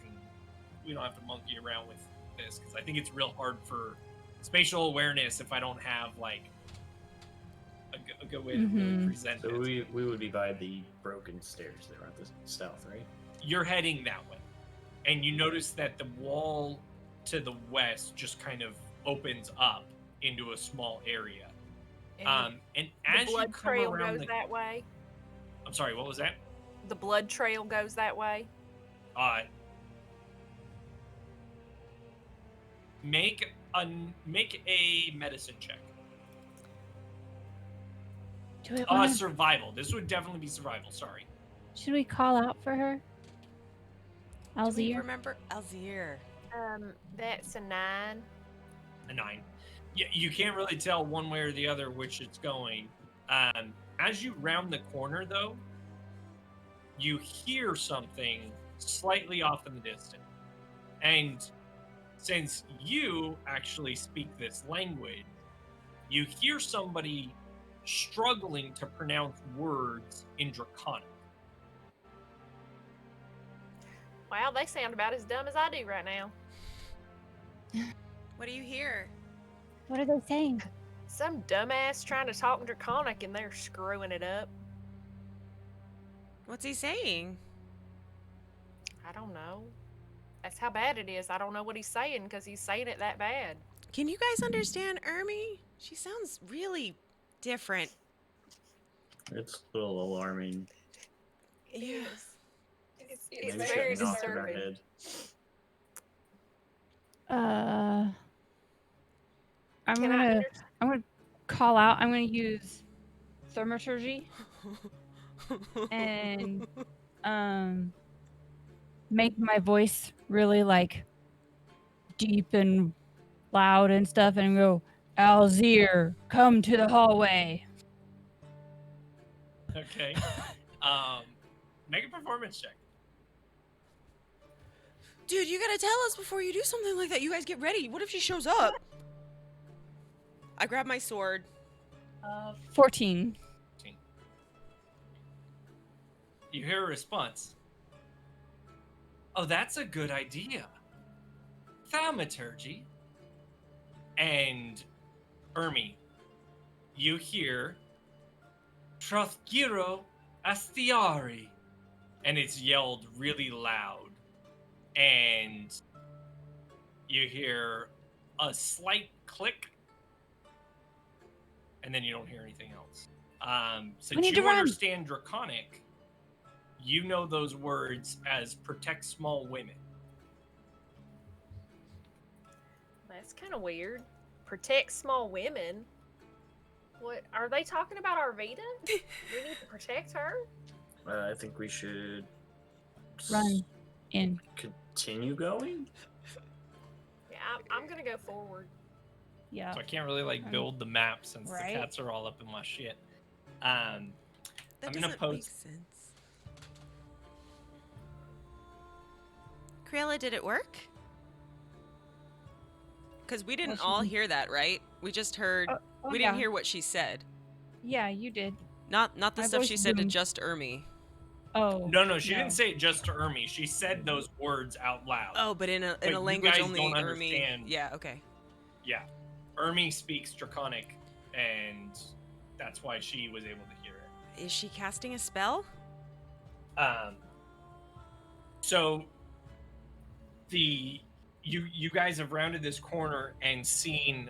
we don't have to monkey around with this, because I think it's real hard for spatial awareness if I don't have a good way to really present So it. we would be by the broken stairs there at the south, right? You're heading that way, and you notice that the wall to the west just kind of opens up into a small area. And And the as you blood come trail around goes that way. I'm sorry, what was that? The blood trail goes that way. Make a medicine check. Do we wanna, Survival. This would definitely be survival. Sorry. should we call out for her? Do we Alzir? remember Alzir? That's a 9. A 9. Yeah, you can't really tell one way or the other which it's going. As you round the corner, though, you hear something slightly off in the distance. And since you actually speak this language, you hear somebody struggling to pronounce words in Draconic. Wow, they sound about as dumb as I do right now. What do you hear? What are they saying? Some dumbass trying to talk Draconic and they're screwing it up. What's he saying? I don't know. That's how bad it is. I don't know what he's saying because he's saying it that bad. Can you guys understand Ermi? She sounds really different. It's a little alarming. Yeah. It's Maybe we very should knock in our disturbing. head. I'm Can I gonna call out. I'm gonna use thermaturgy and make my voice really like deep and loud and stuff, and go, Alzir, come to the hallway. Okay. Make a performance check. Dude, you gotta tell us before you do something like that. You guys get ready. What if she shows up? I grab my sword. 14. You hear a response. Oh, that's a good idea. Thaumaturgy. And Ermi, you hear Trothgiro Astiari. And it's yelled really loud. And you hear a slight click. And then you don't hear anything else. Since need to you run. understand Draconic, you know those words as protect small women. That's kind of weird. Protect small women? What? Are they talking about Arvita? We need to protect her? I think we should Run in. continue going. Yeah, I'm gonna go forward. Yeah. So I can't really like build the map since Right. the cats are all up in my shit. That I'm gonna doesn't post- make sense. Krayla, did it work? Because we didn't Well, she all didn't- hear that, right? We just heard. Oh, we yeah. didn't hear what she said. Yeah, you did. Not the My stuff voice she said to boomed. just Ermi. Oh. No, she didn't say it just to Ermi. She said those words out loud. Oh, but in a But you language guys only don't Ermi. understand. Yeah. Okay. Yeah. Ermi speaks Draconic, and that's why she was able to hear it. Is she casting a spell? So you guys have rounded this corner and seen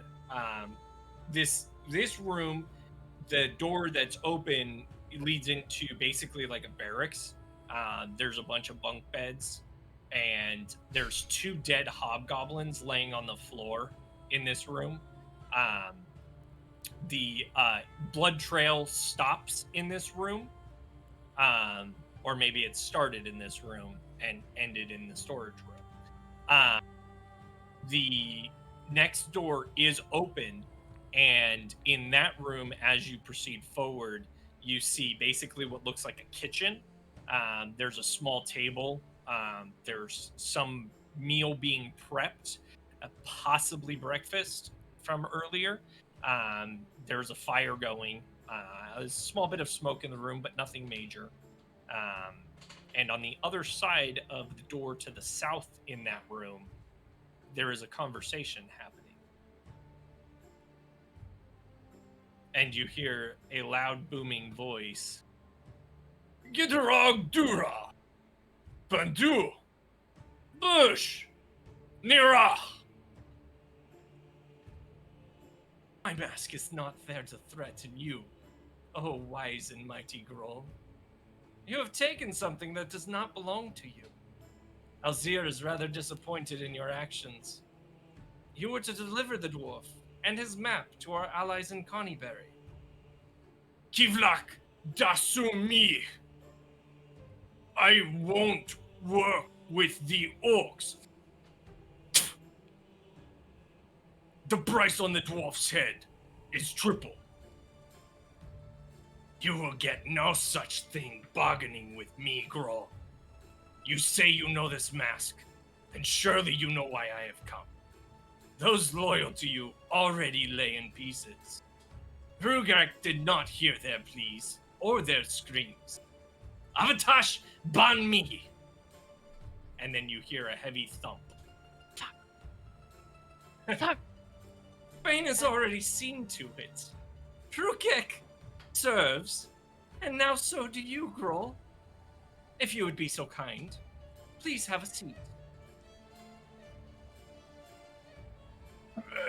this room. The door that's open leads into basically like a barracks. There's a bunch of bunk beds, and there's 2 dead hobgoblins laying on the floor in this room. The blood trail stops in this room, or maybe it started in this room and ended in the storage room. The next door is open, and in that room, as you proceed forward, you see basically what looks like a kitchen. There's a small table. There's some meal being prepped, possibly breakfast from earlier. There's a fire going. There's a small bit of smoke in the room, but nothing major. And on the other side of the door to the south in that room, there is a conversation happening. And you hear a loud booming voice. Gitarog Dura! Bandu! Bush! Nira! My mask is not there to threaten you, oh wise and mighty Groll. You have taken something that does not belong to you. Alzir is rather disappointed in your actions. You were to deliver the dwarf and his map to our allies in Connieberry. Kivlak Dasumi! I won't work with the orcs. The price on the dwarf's head is triple. You will get no such thing bargaining with me, Groll. You say you know this mask, then surely you know why I have come. Those loyal to you already lay in pieces. Rugak did not hear their pleas or their screams. Avatash ban me. and then you hear a heavy thump. Fuck. Bane has already seen to it. Trukek serves, and now so do you, Groll. If you would be so kind, please have a seat.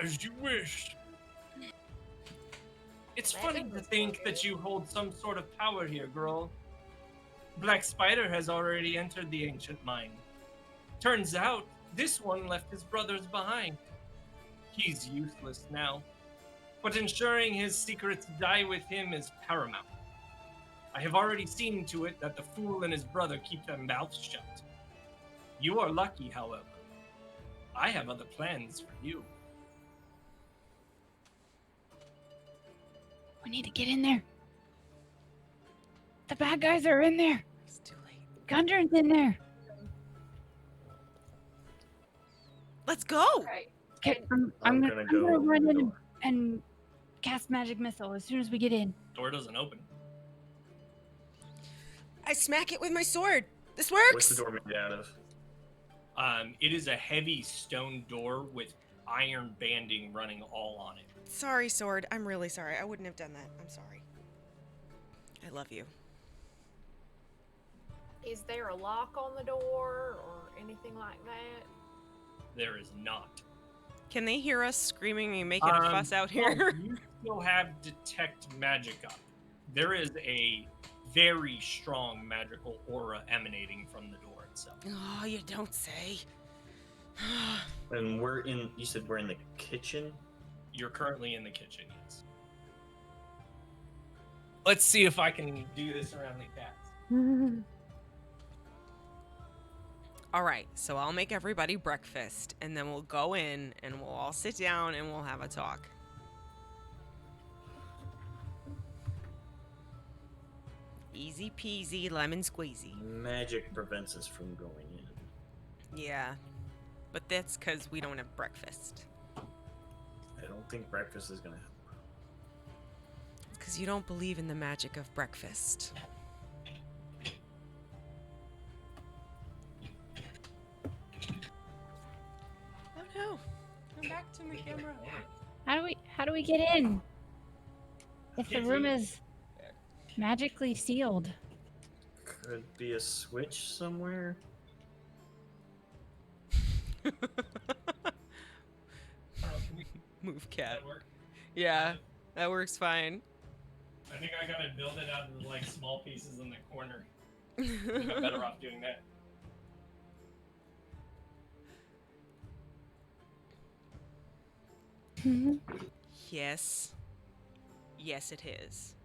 As you wish. It's funny to think that you hold some sort of power here, Groll. Black Spider has already entered the ancient mine. Turns out, this one left his brothers behind. He's useless now, but ensuring his secrets die with him is paramount. I have already seen to it that the fool and his brother keep their mouths shut. You are lucky, however. I have other plans for you. We need to get in there. The bad guys are in there. It's too late. Gundren's in there. Let's go. Right. Okay, I'm gonna run in and cast magic missile as soon as we get in. Door doesn't open. I smack it with my sword. This works. What's the door made out of? It is a heavy stone door with iron banding running all on it. Sorry, sword. I'm really sorry. I wouldn't have done that. I'm sorry. I love you. Is there a lock on the door or anything like that? There is not. Can they hear us screaming and making a fuss out here? Well, you still have detect magic up. There is a very strong magical aura emanating from the door itself. Oh, you don't say. And you said we're in the kitchen? You're currently in the kitchen, yes. Let's see if I can do this around the cats. All right, so I'll make everybody breakfast, and then we'll go in, and we'll all sit down, and we'll have a talk. Easy peasy, lemon squeezy. Magic prevents us from going in. Yeah, but that's because we don't have breakfast. I don't think breakfast is gonna help. It's because you don't believe in the magic of breakfast. Oh no! Come back to the camera. How do we get in? If the room is magically sealed. Could be a switch somewhere. Move cat. That work? Yeah, that works fine. I think I gotta build it out of like small pieces in the corner. I think I'm better off doing that. Yes. Yes, it is.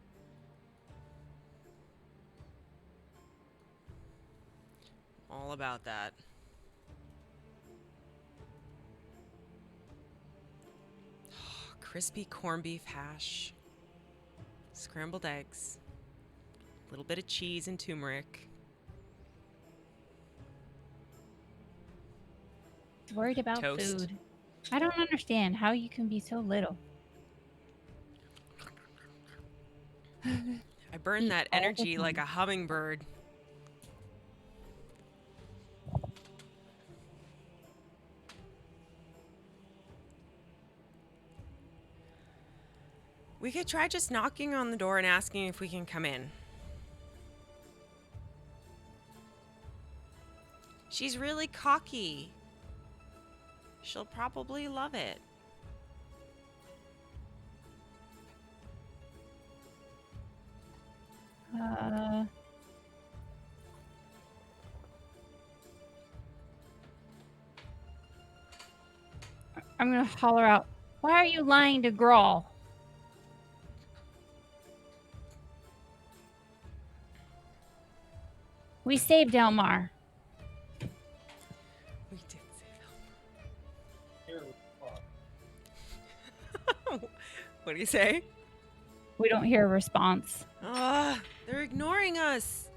All about that. Crispy corned beef hash, scrambled eggs, a little bit of cheese and turmeric. Worried about Toast. food. I don't understand how you can be so little. I burn Eat that all the energy like a time. hummingbird. We could try just knocking on the door and asking if we can come in. She's really cocky. She'll probably love it. I'm gonna holler out, why are you lying to Grawl? We saved Elmar. We did say Here, that. What do you say? We don't hear a response. They're ignoring us.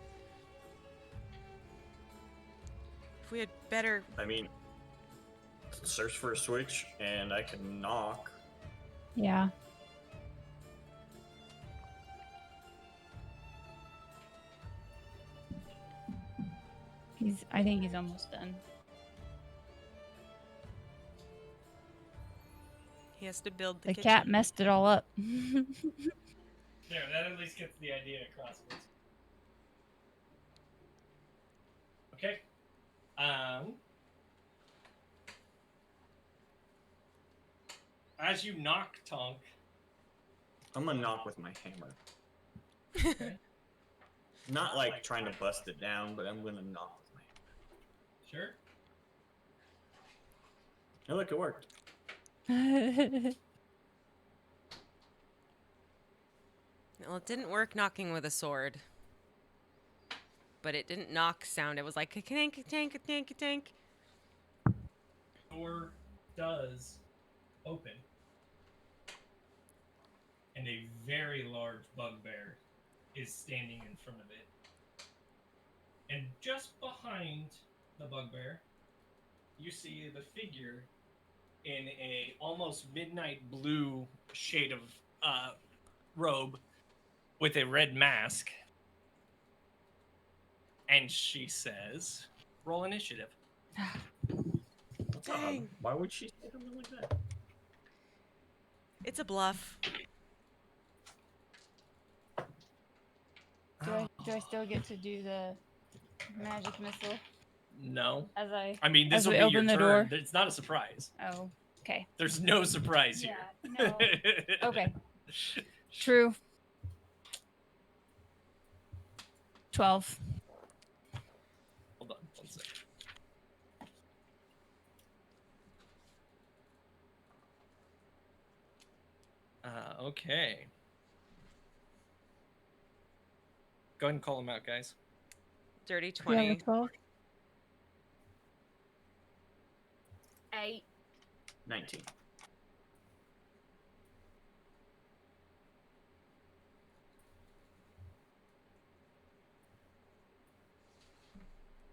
If we had better... I mean, search for a switch and I can knock. Yeah. I think he's almost done. He has to build the The kitchen. cat messed it all up. There, that at least gets the idea across. Okay. As you knock, Tonk. I'm gonna knock with my hammer. Okay. Not like trying to bust it down, but I'm gonna knock with my hammer. Sure. Hey, look, it worked. Well, it didn't work knocking with a sword. But it didn't knock sound. It was like a tank, a tank, a tank, a tank. Door does open. And a very large bugbear is standing in front of it. And just behind the bugbear, you see the figure in a almost midnight blue shade of robe with a red mask. And she says, roll initiative. What's up? Dang. Why would she say something like that? It's a bluff. Do I still get to do the magic missile No. as I I mean, this as will we be open your the turn. door? It's not a surprise. Oh, okay. There's no surprise here. Yeah, no. Okay. True. 12. Hold on one second. Okay. Go ahead and call them out, guys. Dirty Yeah, 20. with 12. 8. 19.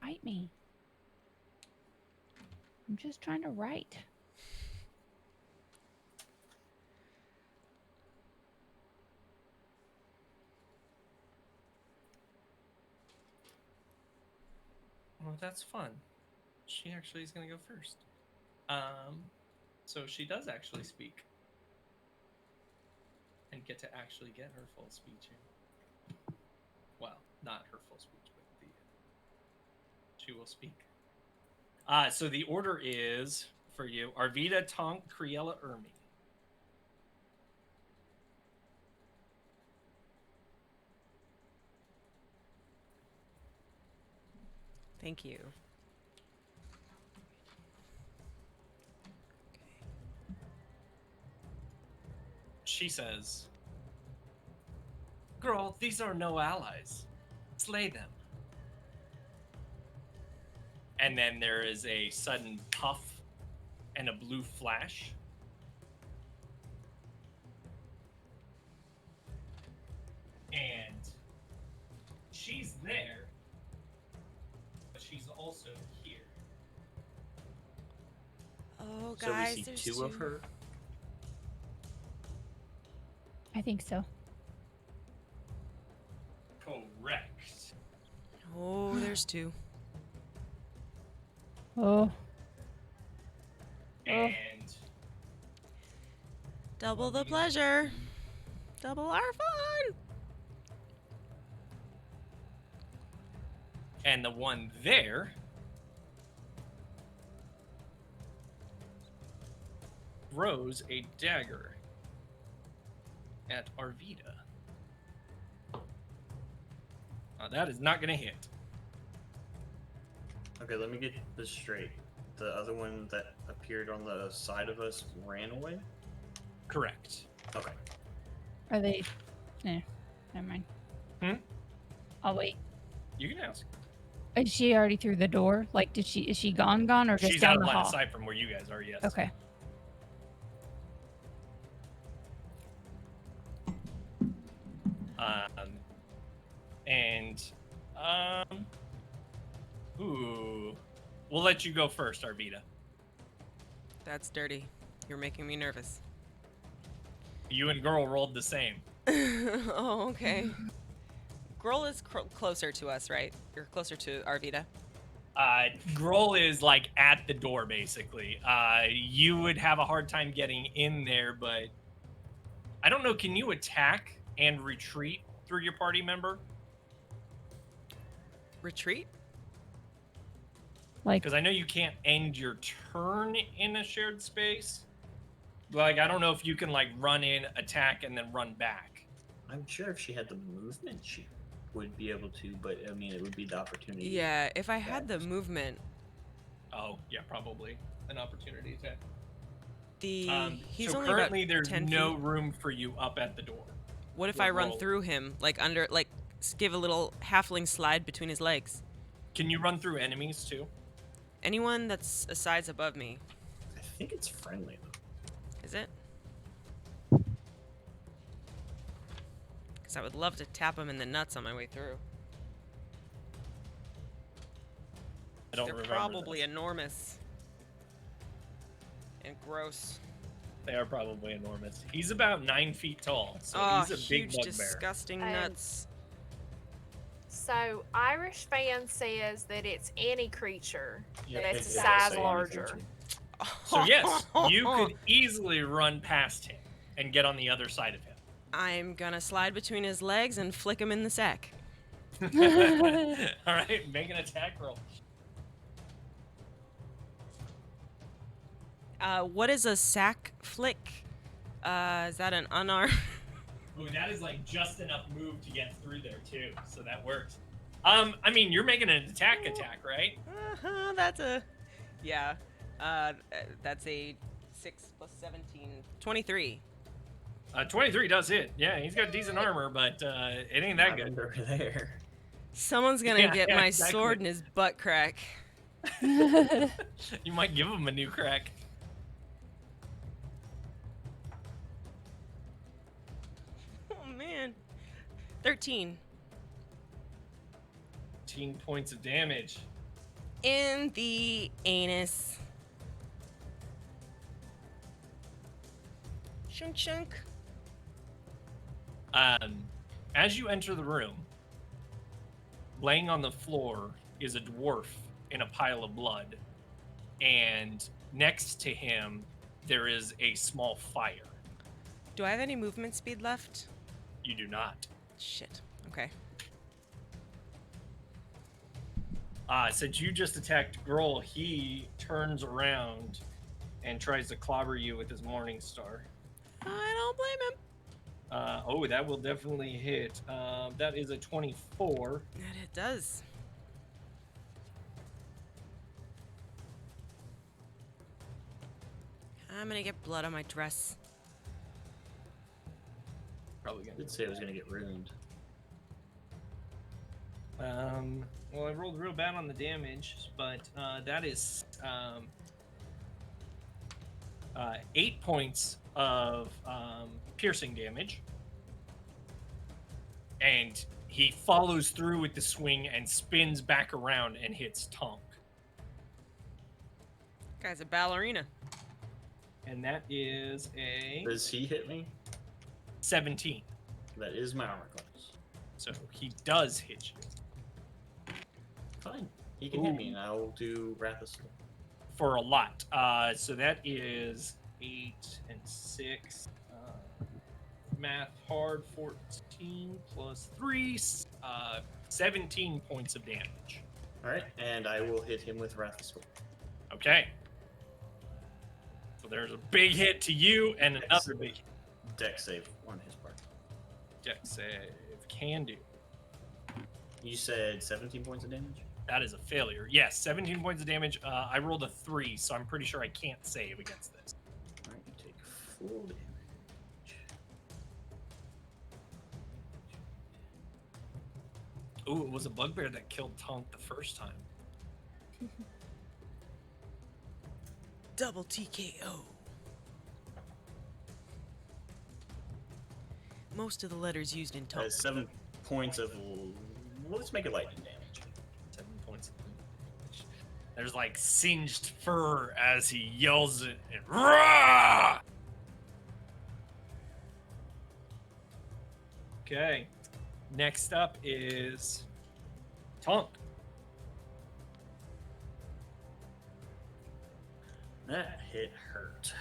Write me. I'm just trying to write. Well, that's fun. She actually is going to go first. So she does actually speak. And get to actually get her full speech in. Well, not her full speech, but she will speak. So the order is, for you, Arvida, Tonk, Criella, Ermi. Thank you. She says, "Girl, these are no allies. Slay them." And then there is a sudden puff and a blue flash. And she's there, but she's also here. Oh, So guys, we see there's two of her. I think so. Correct. Oh, there's 2. Oh. And Double the pleasure. Double our fun. the one there throws a dagger at Arvida. That is not going to hit. Okay, let me get this straight. The other one that appeared on the side of us ran away? Correct. Okay. Are they? Nah, never mind. Hmm? I'll wait. You can ask. Is she already through the door? Like, is she gone, or just She's down out of the line hall? of sight from where you guys are, yes. Okay. Ooh. We'll let you go first, Arvida. That's dirty. You're making me nervous. You and Girl rolled the same. Oh, okay. Girl is closer to us, right? You're closer to Arvida. Grohl is like at the door, basically. You would have a hard time getting in there, but I don't know. Can you attack and retreat through your party member? Retreat? Like, Because I know you can't end your turn in a shared space. Like, I don't know if you can like run in, attack, and then run back. I'm sure if she had the movement, she would be able to, but I mean, it would be the opportunity. Yeah, if I had the movement, Oh, yeah, probably an opportunity attack. he's so only currently about there's 10 no feet. room for you up at the door. What if We'll I run roll. through him, like under, like give a little halfling slide between his legs? Can you run through enemies too? Anyone that's a size above me, I think it's friendly though. is it? Because I would love to tap him in the nuts on my way through. I don't They're remember. probably this. enormous and gross. They are probably enormous. He's about 9 feet tall, so Oh, he's a big huge, bugbear. disgusting And- nuts. So Irish fan says that it's any creature Yep, that's it a does size say any larger. creature. So yes, you could easily run past him and get on the other side of him. I'm gonna slide between his legs and flick him in the sack. All right, make an attack roll. What is a sack flick? Is that an unarmed? Ooh, that is like just enough move to get through there too, so that works. I mean, you're making an attack, right? That's a, yeah. That's a 6 plus 17, 23. 23 does hit. Yeah, he's got decent armor, but it ain't that good. Over there. Someone's gonna Yeah, get yeah, my exactly. sword in his butt crack. You might give him a new crack. Oh man, 13 15 points of damage. in the anus. Shunk shunk. As you enter the room, laying on the floor is a dwarf in a pile of blood, and next to him there is a small fire. Do I have any movement speed left? You do not. Shit. Okay. Since you just attacked Grohl, he turns around and tries to clobber you with his Morning Star. I don't blame him. Oh, that will definitely hit. That is a 24. And it does. I'm gonna get blood on my dress. Probably I gonna. did say it was gonna get ruined. Well, I rolled real bad on the damage, but that is 8 points of piercing damage. And he follows through with the swing and spins back around and hits Tonk. Guy's a ballerina. And that is a Does he hit me? 17. That is my armor class. So he does hit you. Fine. He can hit me, and I will do Wrath of Stone. For a lot. So that is 8 and 6. Math hard, 14 plus 3, 17 points of damage. All right, and I will hit him with Wrath of Stone. Okay. So there's a big hit to you and another big Deck save on his part. deck save. Can do. You said 17 points of damage? That is a failure. Yes, 17 points of damage. I rolled a 3, so I'm pretty sure I can't save against this. All right, you take full damage. Ooh, it was a bugbear that killed Tonk the first time. Double TKO. Most of the letters used in tongue. 7 points of. Well, let's make it lightning damage. 7 points of damage. There's like singed fur as he yells it and Rah! Okay. Next up is Tonk. That hit hurt.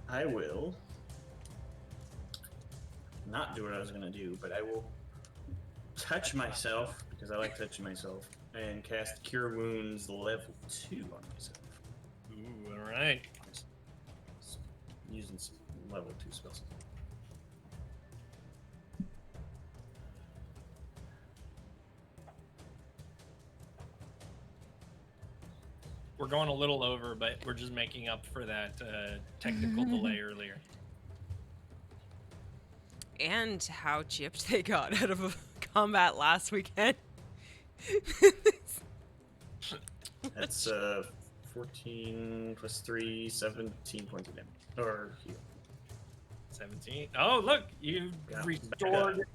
I will not do what I was going to do, but I will touch myself, because I like touching myself, and cast Cure Wounds level 2 on myself. Ooh, all right. Using some level 2 spells. We're going a little over, but we're just making up for that technical delay earlier. And how chipped they got out of a combat last weekend. That's 14 plus 3, 17 points of damage. Or heal. 17. Oh, look, you Got restored.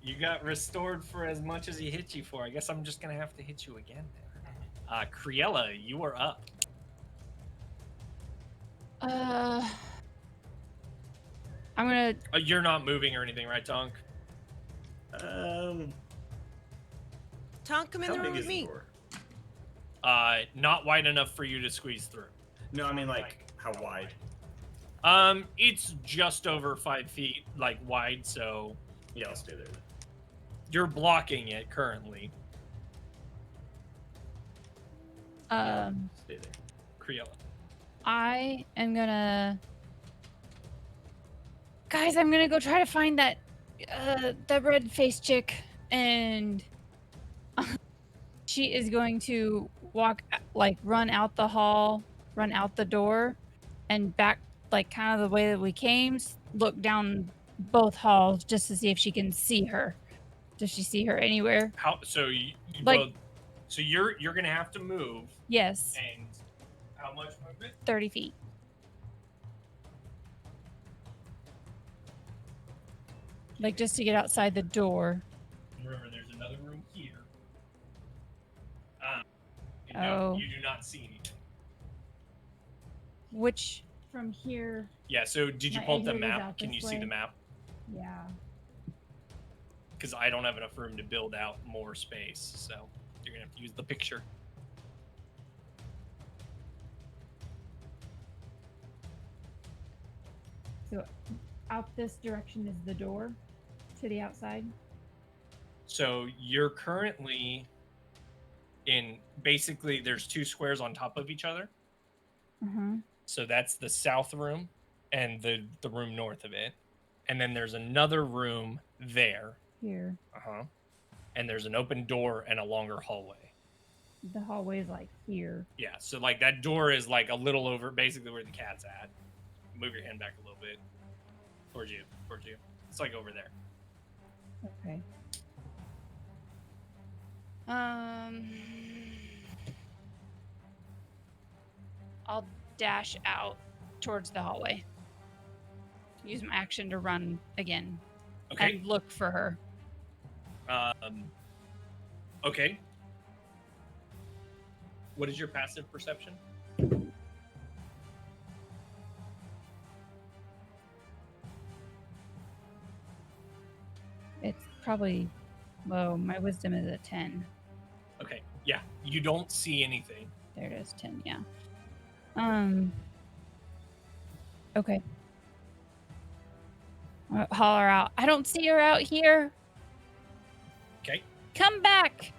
You got restored for as much as he hit you for. I guess I'm just gonna have to hit you again then. Criella, you are up. I'm gonna. You're not moving or anything, right, Tonk? Tonk, come in How the room big with is me. the door? Not wide enough for you to squeeze through. No, I mean like how wide? It's just over 5 feet, like wide, so Yeah, I'll stay there. you're blocking it currently. Stay there. Criella. I am gonna. Guys, I'm gonna go try to find that red faced chick, and she is going to walk, like, run out the hall, run out the door, and back, like, kind of the way that we came. Look down both halls just to see if she can see her. Does she see her anywhere? How? So you Like- both. So you're gonna have to move, Yes, and how much movement? 30 feet. Like, just to get outside the door. Remember, there's another room here. And Oh. you do not see anything. Which, from here, Yeah. So did you My pull up the exit is map? out Can you this see way. the map? yeah. Because I don't have enough room to build out more space, so you're gonna have to use the picture. So, out this direction is the door to the outside. So you're currently in basically there's 2 squares on top of each other. Uh-huh. So that's the south room and the room north of it. And then there's another room there. Here. Uh-huh. And there's an open door and a longer hallway. The hallway is like here. Yeah, so like that door is like a little over basically where the cat's at. Move your hand back a little bit. Towards you. It's like over there. Okay. I'll dash out towards the hallway. Use my action to run again. Okay. And look for her. Okay. What is your passive perception? It's probably low. My wisdom is a 10. Okay. Yeah. You don't see anything. There it is, 10, yeah. Okay. Holler out. I don't see her out here. Okay. Come back.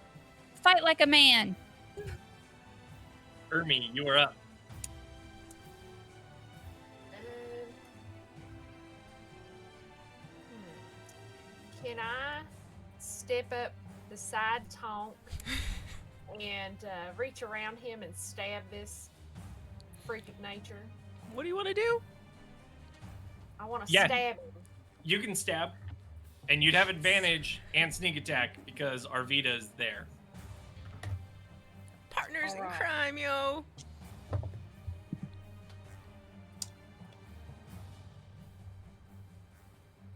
Fight like a man. Ermi, you are up. Can I step up beside Tonk and reach around him and stab this freak of nature? What do you want to do? I want to Yeah. stab him. You can stab, and you'd have advantage and sneak attack because Arvita is there. Partners in Alright. crime, yo.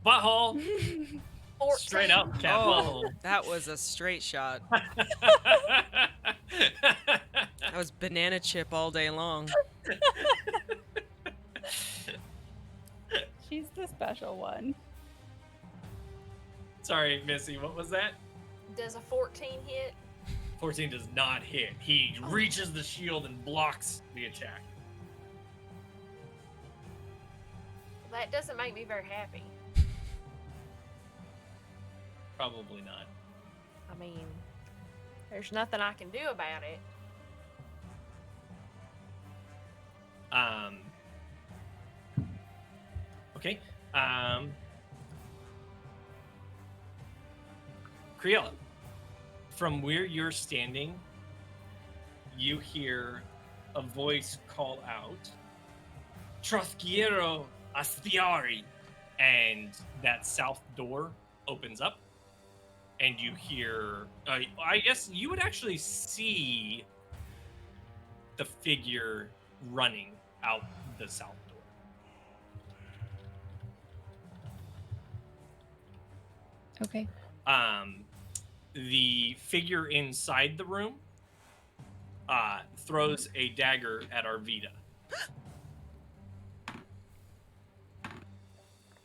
Butthole! 14. Straight up, cat Oh, that was a straight shot. butthole. That was banana chip all day long. She's the special one. Sorry, Missy, what was that? Does a 14 hit? 14 does not hit. He reaches the shield and blocks the attack. That doesn't make me very happy. Probably not. I mean, there's nothing I can do about it. Okay. Kriela, from where you're standing, you hear a voice call out, Trosquiero Astiari, and that south door opens up, and you hear, I guess you would actually see the figure running out the south door. Okay. The figure inside the room throws a dagger at Arvita.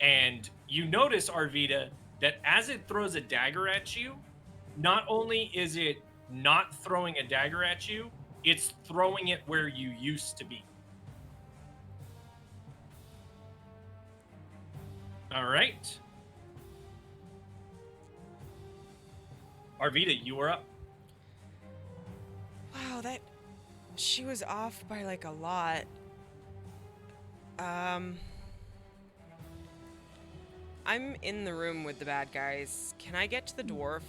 And you notice, Arvita, that as it throws a dagger at you, not only is it not throwing a dagger at you, it's throwing it where you used to be. All right. Arvita, you are up. Wow, she was off by like a lot. I'm in the room with the bad guys. Can I get to the dwarf?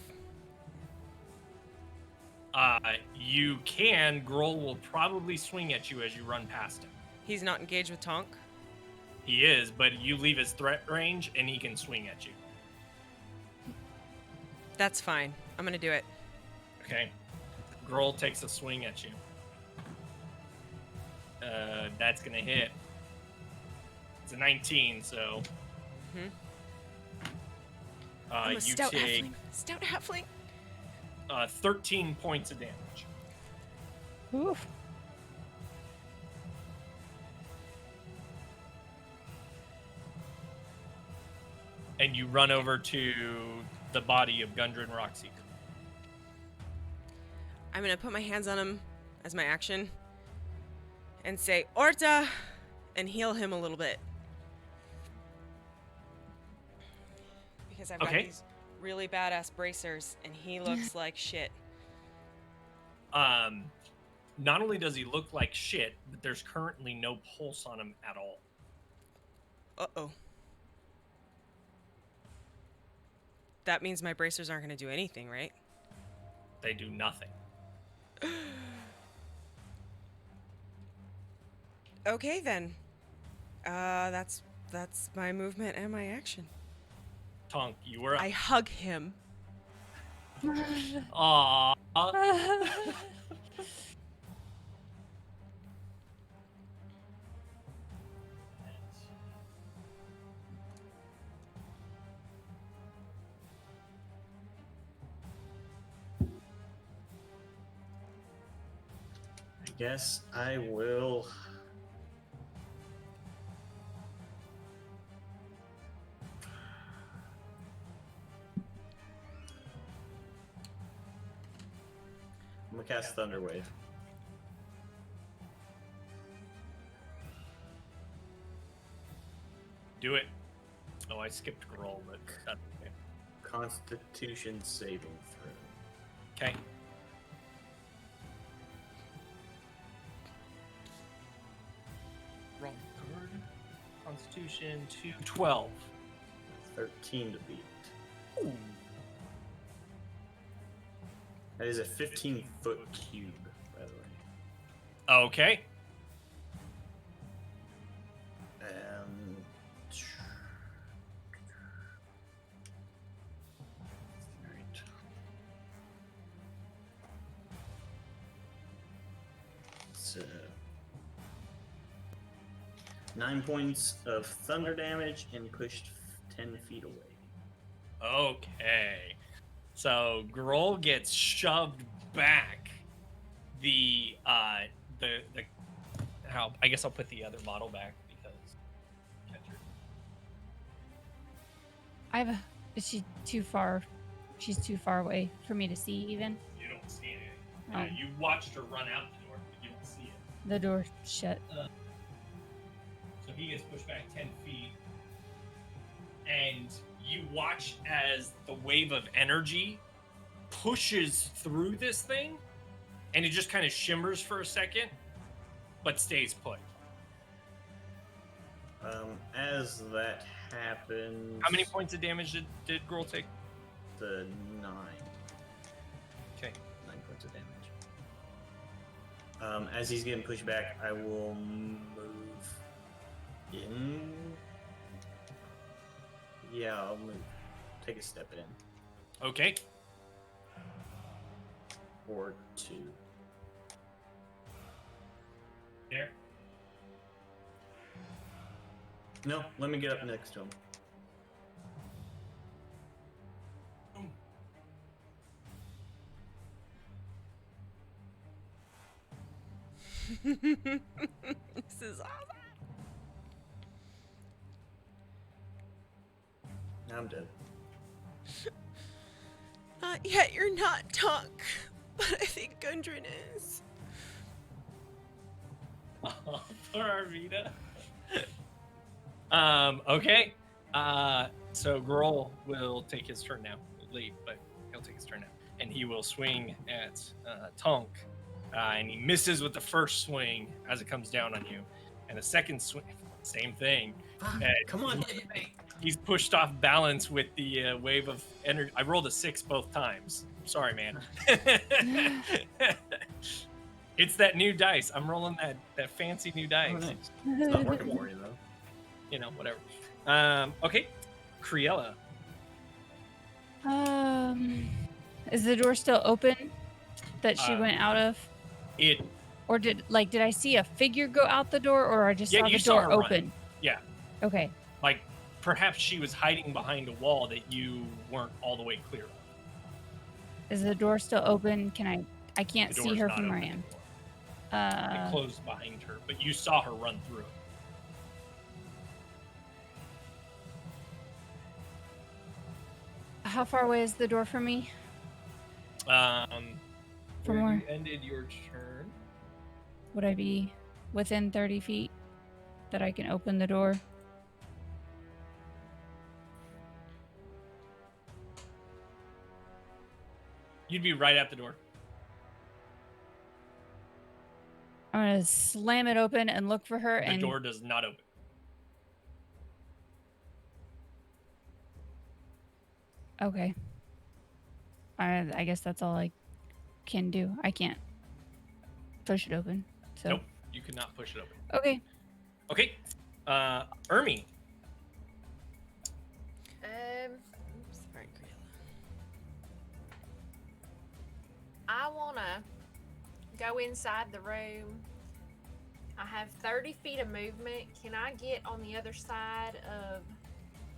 You can. Grohl will probably swing at you as you run past him. He's not engaged with Tonk? He is, but you leave his threat range and he can swing at you. That's fine. I'm gonna do it. Okay. Grohl takes a swing at you. That's gonna hit. It's a 19, so. I'm a you stout take halfling. Stout halfling. 13 points of damage. Oof. And you run over to the body of Gundren Roxy. I'm gonna put my hands on him as my action and say, Orta! And heal him a little bit. Because I've got these really badass bracers and he looks like shit. Not only does he look like shit, but there's currently no pulse on him at all. Uh-oh. That means my bracers aren't going to do anything, right? They do nothing. Okay, then. That's my movement and my action. Tonk, you were up. I hug him. Aww. I guess I will. I'm gonna cast Thunder Wave. Do it. Oh, I skipped Grohl, but that's okay. Constitution saving throw. Okay. Roll card. Constitution to 12. 13 to beat. Ooh. That is a 15-foot cube, by the way. Okay. Alright. So 9 points of thunder damage and pushed 10 feet away. Okay. So Grohl gets shoved back. How I guess I'll put the other model back because catcher. I have Is she too far? She's too far away for me to see even. You don't see anything. Oh. You watched her run out the door, but you don't see it. The door's shut. So he gets pushed back 10 feet. And you watch as the wave of energy pushes through this thing. And it just kind of shimmers for a second, but stays put. As that happens... How many points of damage did Girl take? The 9. Okay. 9 points of damage. As he's getting pushed back, I will move in. Yeah, I'll move. Take a step in. Okay. Or 2. There. No, let me get up next to him. This is awesome. I'm dead. Not yet, you're not Tunk. But I think Gundren is. For Arvita. Okay. So Grohl will take his turn now. Late, but he'll take his turn now. And he will swing at Tonk. And he misses with the first swing as it comes down on you. And the second swing, same thing. Come on. He's pushed off balance with the wave of energy. I rolled a 6 both times. Sorry, man. It's that new dice. I'm rolling that fancy new dice. Oh, nice. It's not working for you, though. You know, whatever. Okay. Criella. Is the door still open that she went out of? It. Or did I see a figure go out the door, or I just saw the saw door her open? run. Yeah. Okay. Like, perhaps she was hiding behind a wall that you weren't all the way clear of. Is the door still open? I can't The see door's her not from where I open am. anymore. It closed behind her, but you saw her run through it. How far away is the door from me? From From where where? you ended your turn. Would I be within 30 feet that I can open the door? You'd be right at the door. I'm gonna slam it open and look for her. The And door does not open. okay. I guess that's all I can do. I can't push it open. So Nope, you could not push it open. okay. Okay, Ermi. Sorry, Criella. I wanna go inside the room. I have 30 feet of movement. Can I get on the other side of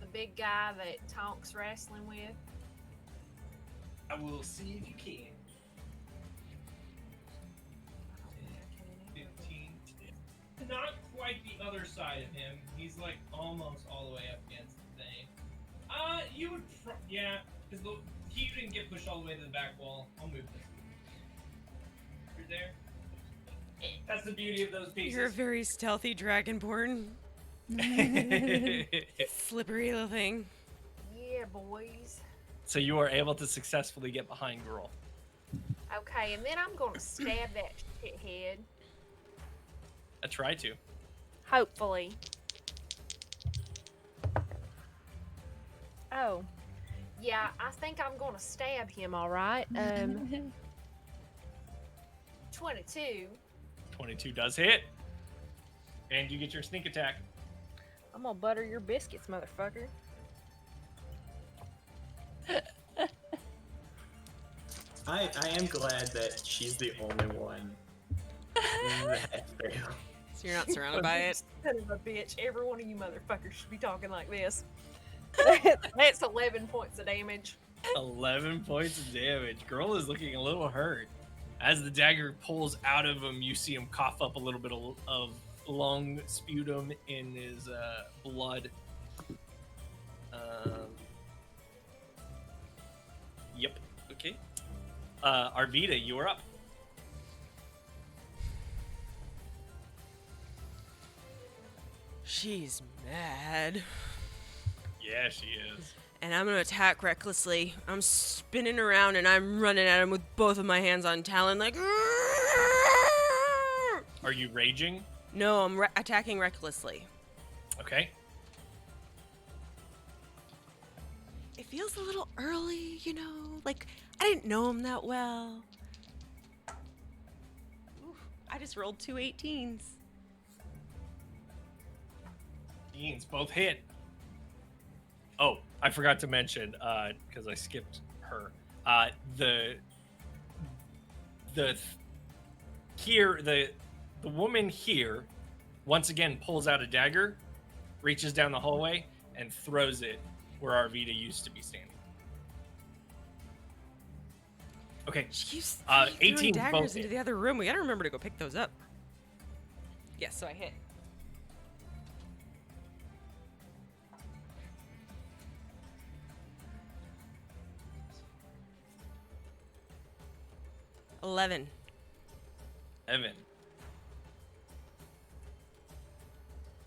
the big guy that Tonk's wrestling with? I will see if you can. 15. Not quite the other side of him. He's like almost all the way up against the thing. You would, yeah, because he didn't get pushed all the way to the back wall. I'll move this. You're there. That's the beauty of those pieces. You're a very stealthy dragonborn. Slippery little thing. Yeah, boys. So you are able to successfully get behind Girl. Okay, and then I'm gonna stab that shithead. I try to. Hopefully. Oh. Yeah, I think I'm gonna stab him, alright. 22. 22 does hit. And you get your sneak attack. I'm gonna butter your biscuits, motherfucker. I am glad that she's the only one that failed. So you're not surrounded by it? Son of a bitch. Every one of you motherfuckers should be talking like this. That's 11 points of damage. 11 points of damage. Girl is looking a little hurt. As the dagger pulls out of him, you see him cough up a little bit of lung sputum in his blood. Yep. Okay. Arvita, you are up. She's mad. Yeah, she is. And I'm gonna attack recklessly. I'm spinning around and I'm running at him with both of my hands on Talon, like. Are you raging? No, I'm attacking recklessly. Okay. It feels a little early, you know? Like, I didn't know him that well. Ooh, I just rolled 2 18s. Beans both hit. Oh, I forgot to mention, because I skipped her. The woman here once again pulls out a dagger, reaches down the hallway, and throws it where Arvita used to be standing. Okay. She keeps 18 throwing daggers both into hit. the other room. We gotta remember to go pick those up. Yes, so I hit. $11. Evan.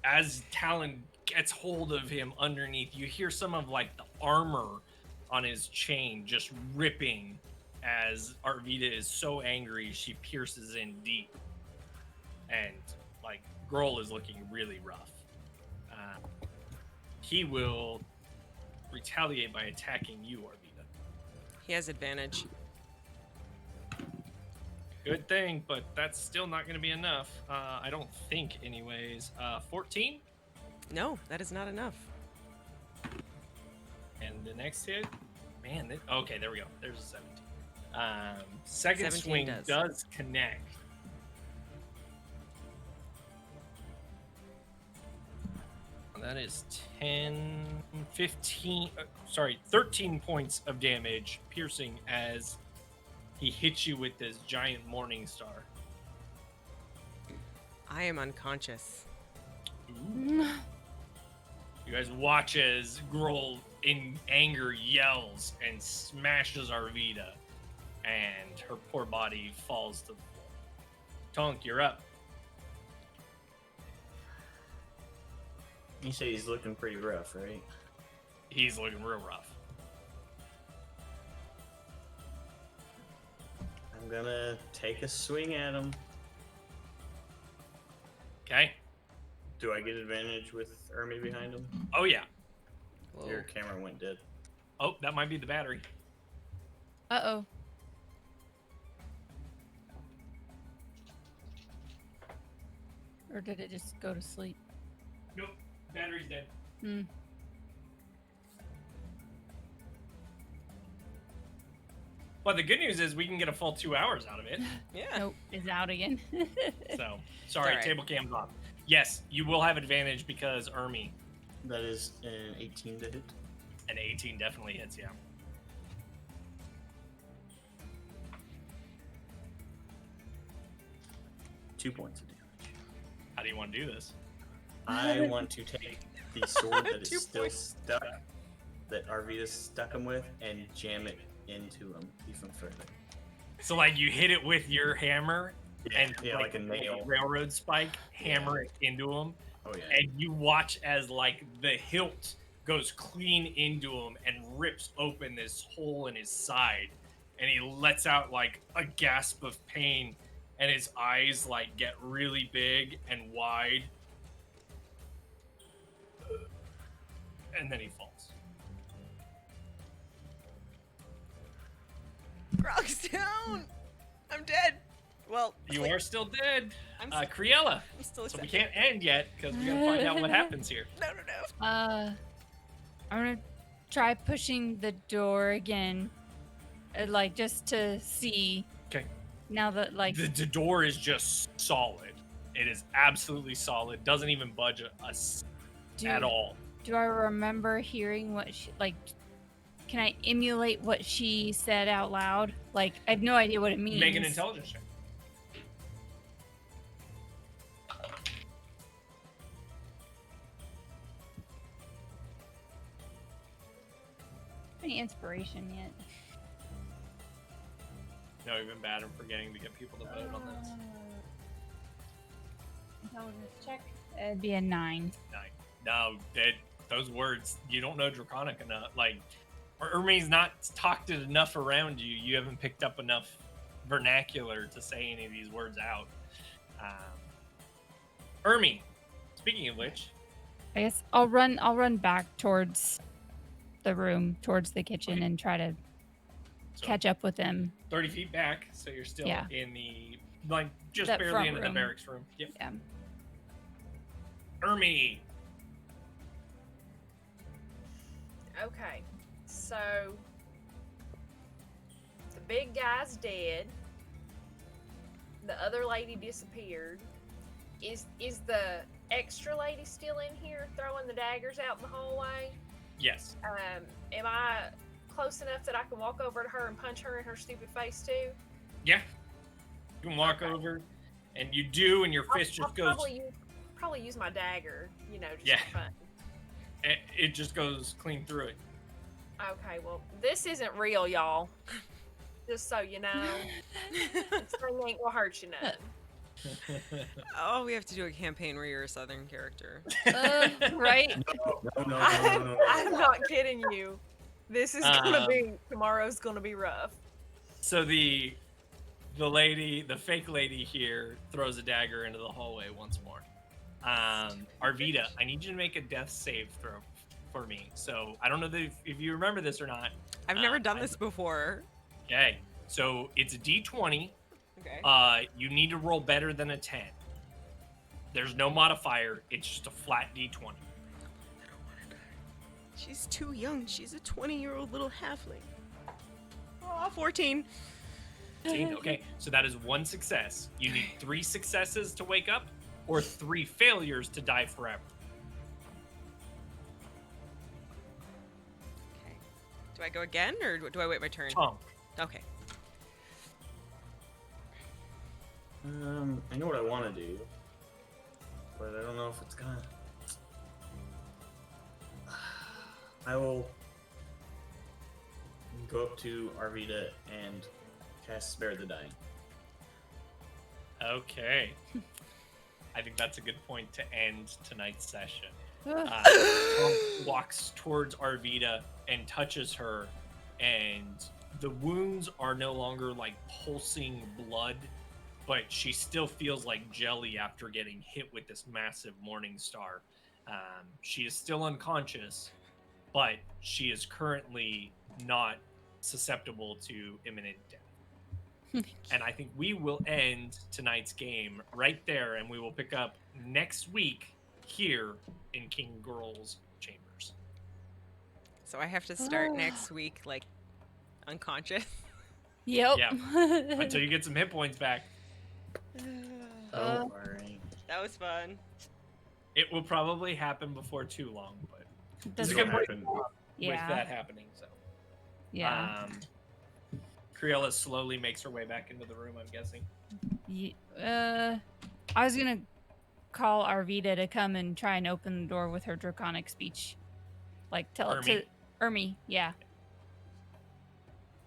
As Talon gets hold of him underneath, you hear some of like the armor on his chain just ripping as Arvita is so angry she pierces in deep. And like Grohl is looking really rough. He will retaliate by attacking you, Arvita. He has advantage. Good thing, but that's still not going to be enough. I don't think, anyways. 14? No, that is not enough. And the next hit? Man, okay, there we go. There's a 17. Second 17 swing does. does connect. That is 10, 15, 13 points of damage, piercing as he hits you with this giant morning star. I am unconscious. You guys watch as Grohl in anger yells and smashes Arvita, and her poor body falls to the floor. Tonk, you're up. You say he's looking pretty rough, right? He's looking real rough. I'm gonna take a swing at him. Okay. Do I get advantage with Ermi behind him? Oh, yeah. Whoa. Your camera went dead. Oh, that might be the battery. Uh-oh. Or did it just go to sleep? Nope. Battery's dead. Well, the good news is we can get a full 2 hours out of it. Yeah. Nope, it's out again. So, sorry, All right. table cam's off. Yes, you will have advantage because Ermi, That is an 18 to hit. an 18 definitely hits you. Two points of damage. How do you want to do this? I want to take the sword that 2 is still points. stuck, that Arvita stuck him with, and jam it into him even further. So, like, you hit it with your hammer and Yeah, like a nail. railroad spike, hammer it into him, Oh yeah. and you watch as like the hilt goes clean into him and rips open this hole in his side, and he lets out like a gasp of pain, and his eyes like get really big and wide, and then he falls. Grog's down! I'm dead! Well, You wait, are still dead, I'm, Criella. I'm still So we accepting. can't end yet because we gotta find out what happens here. No. I'm gonna try pushing the door again. Like, just to see. Okay. Now that, like... The door is just solid. It is absolutely solid. Doesn't even budge us at all. Do I remember hearing what she... Like, can I emulate what she said out loud? Like, I have no idea what it means. Make an intelligence check. Any inspiration yet? know even bad. I'm forgetting to get people to vote on this. Intelligence check. It'd be a 9. No, those words, you don't know Draconic enough. Like, Ermi's not talked it enough around you. You haven't picked up enough vernacular to say any of these words out. Ermi, speaking of which, I guess I'll run back towards the room, towards the kitchen, Okay. and try to so catch up with them. 30 feet back, so you're still Yeah. in the, like, just That barely front into room. the barracks room. Yep. Yeah. Ermi. Okay, so the big guy's dead. The other lady disappeared. Is the extra lady still in here throwing the daggers out in the hallway? Yes. Am I close enough that I can walk over to her and punch her in her stupid face too? Yeah. You can walk Okay. over, and you do, and your fist I'll just goes. probably use my dagger, just Yeah. for fun. It just goes clean through it. Okay, well, this isn't real, y'all. Just so you know, this thing ain't gonna hurt you none. Oh, we have to do a campaign where you're a Southern character. Right? No. I'm not kidding you. This is gonna be tomorrow's gonna be rough. So the fake lady here throws a dagger into the hallway once more. Arvita, I need you to make a death save throw for me. So I don't know if you remember this or not. I've never done this before. Okay, so it's a D20. Okay. You need to roll better than a 10. There's no modifier. It's just a flat D20. I don't want to die. She's too young. She's a 20-year-old little halfling. Oh, 14. Okay, so that is one success. You need 3 successes to wake up, or 3 failures to die forever. Okay. Do I go again, or do I wait my turn? Tom. Okay. I know what I want to do, but I don't know if it's gonna. I will go up to Arvita and cast Spare the Dying. Okay. I think that's a good point to end tonight's session. Tom walks towards Arvita and touches her, and the wounds are no longer like pulsing blood, but she still feels like jelly after getting hit with this massive morning star. She is still unconscious, but she is currently not susceptible to imminent death. And I think we will end tonight's game right there, and we will pick up next week here in King Girl's chambers. So I have to start next week, like, unconscious. Yep. Yeah. Until you get some hit points back. Oh, alright. That was fun. It will probably happen before too long, but Does it's a It's good gonna point happen. with that happening. So, Yeah. Creola slowly makes her way back into the room, I'm guessing. I was gonna call Arvita to come and try and open the door with her draconic speech, like tell it to Ermi, yeah,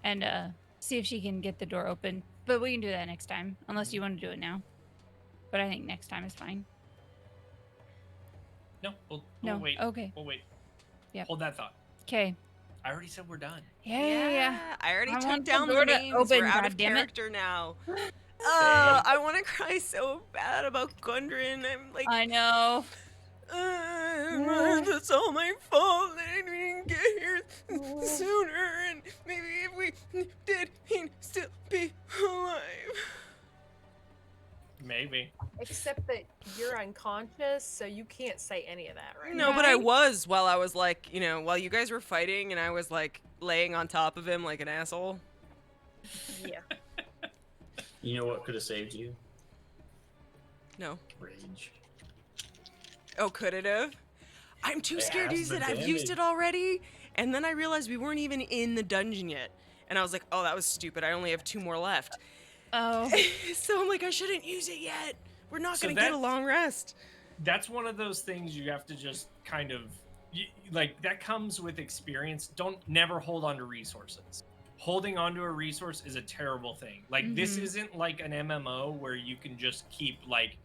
and see if she can get the door open. But we can do that next time, unless you want to do it now. But I think next time is fine. No, we'll No, wait. okay, We'll wait. Yep. Hold that thought. okay. I already said we're done. Yeah. I already I took want the down the door to names. open, We're out of goddammit. character now. I want to cry so bad about Gundren. I'm like, I know. that's all my fault. I didn't get here sooner, and maybe if we did, he'd still be alive. Maybe. Except that you're unconscious, so you can't say any of that right No, now. but I was while I was like, while you guys were fighting, and I was like laying on top of him like an asshole. Yeah. You know what could have saved you? No. Rage. Oh, could it have? I'm too It scared to has use it. been I've used damaged. it already. And then I realized we weren't even in the dungeon yet. And I was like, oh, that was stupid. I only have 2 more left. Oh. So I'm like, I shouldn't use it yet. We're not So going to get a that- long rest. That's one of those things you have to just kind of like that comes with experience. Don't never hold on to resources. holding onto a resource is a terrible thing. Like this Mhm. isn't like an MMO where you can just keep like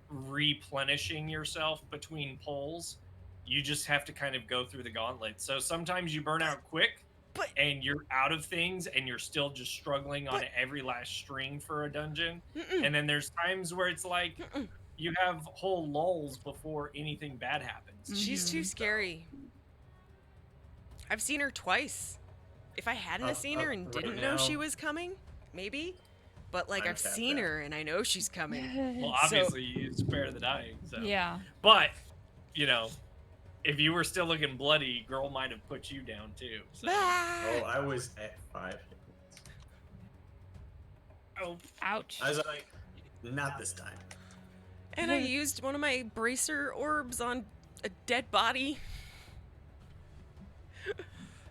replenishing yourself between pulls. You just have to kind of go through the gauntlet. So sometimes you burn out quick But- and you're out of things and you're still just struggling on But- every last string for a dungeon. Mm-mm. And then there's times where it's like Mm-mm. you have whole lulls before anything bad happens. She's too Mhm. scary. I've seen her twice. If I hadn't have seen her and right didn't know she now- was coming, maybe. But like I'm I've tapped seen out. her and I know she's coming. Well, So- obviously you spare the dying. So. Yeah. But, you know, if you were still looking bloody, girl might have put you down too. So. Oh, I was at 5. Oh, Ouch. I was like, not this time. And I used one of my bracer orbs on a dead body.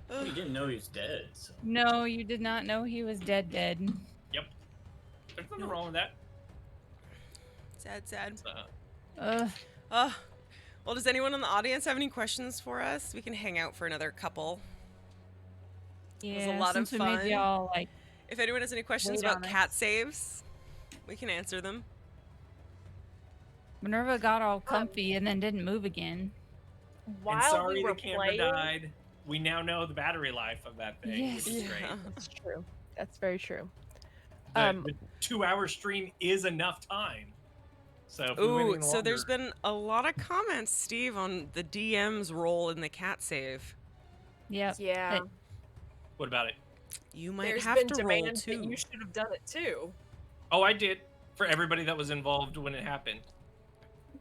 You didn't know he was dead. So. No, you did not know he was dead. yep. There's nothing wrong with that. Sad, sad. So, Well, does anyone in the audience have any questions for us? We can hang out for another couple. Yeah. a lot of since we made fun. y'all like If anyone has any questions Wait about on cat saves, we can answer them. Minerva got all comfy and then didn't move again. While and sorry we were the camera playing, died. We now know the battery life of that thing, which is Yes. great. That's true. That's very true. The 2-hour stream is enough time. So if we went Ooh, any so there's longer- been a lot of comments, Steve, on the DM's role in the cat save. Yep. yeah, What about it? You might there's have been to roll demands that too. you should have done it too. Oh, I did. For everybody that was involved when it happened.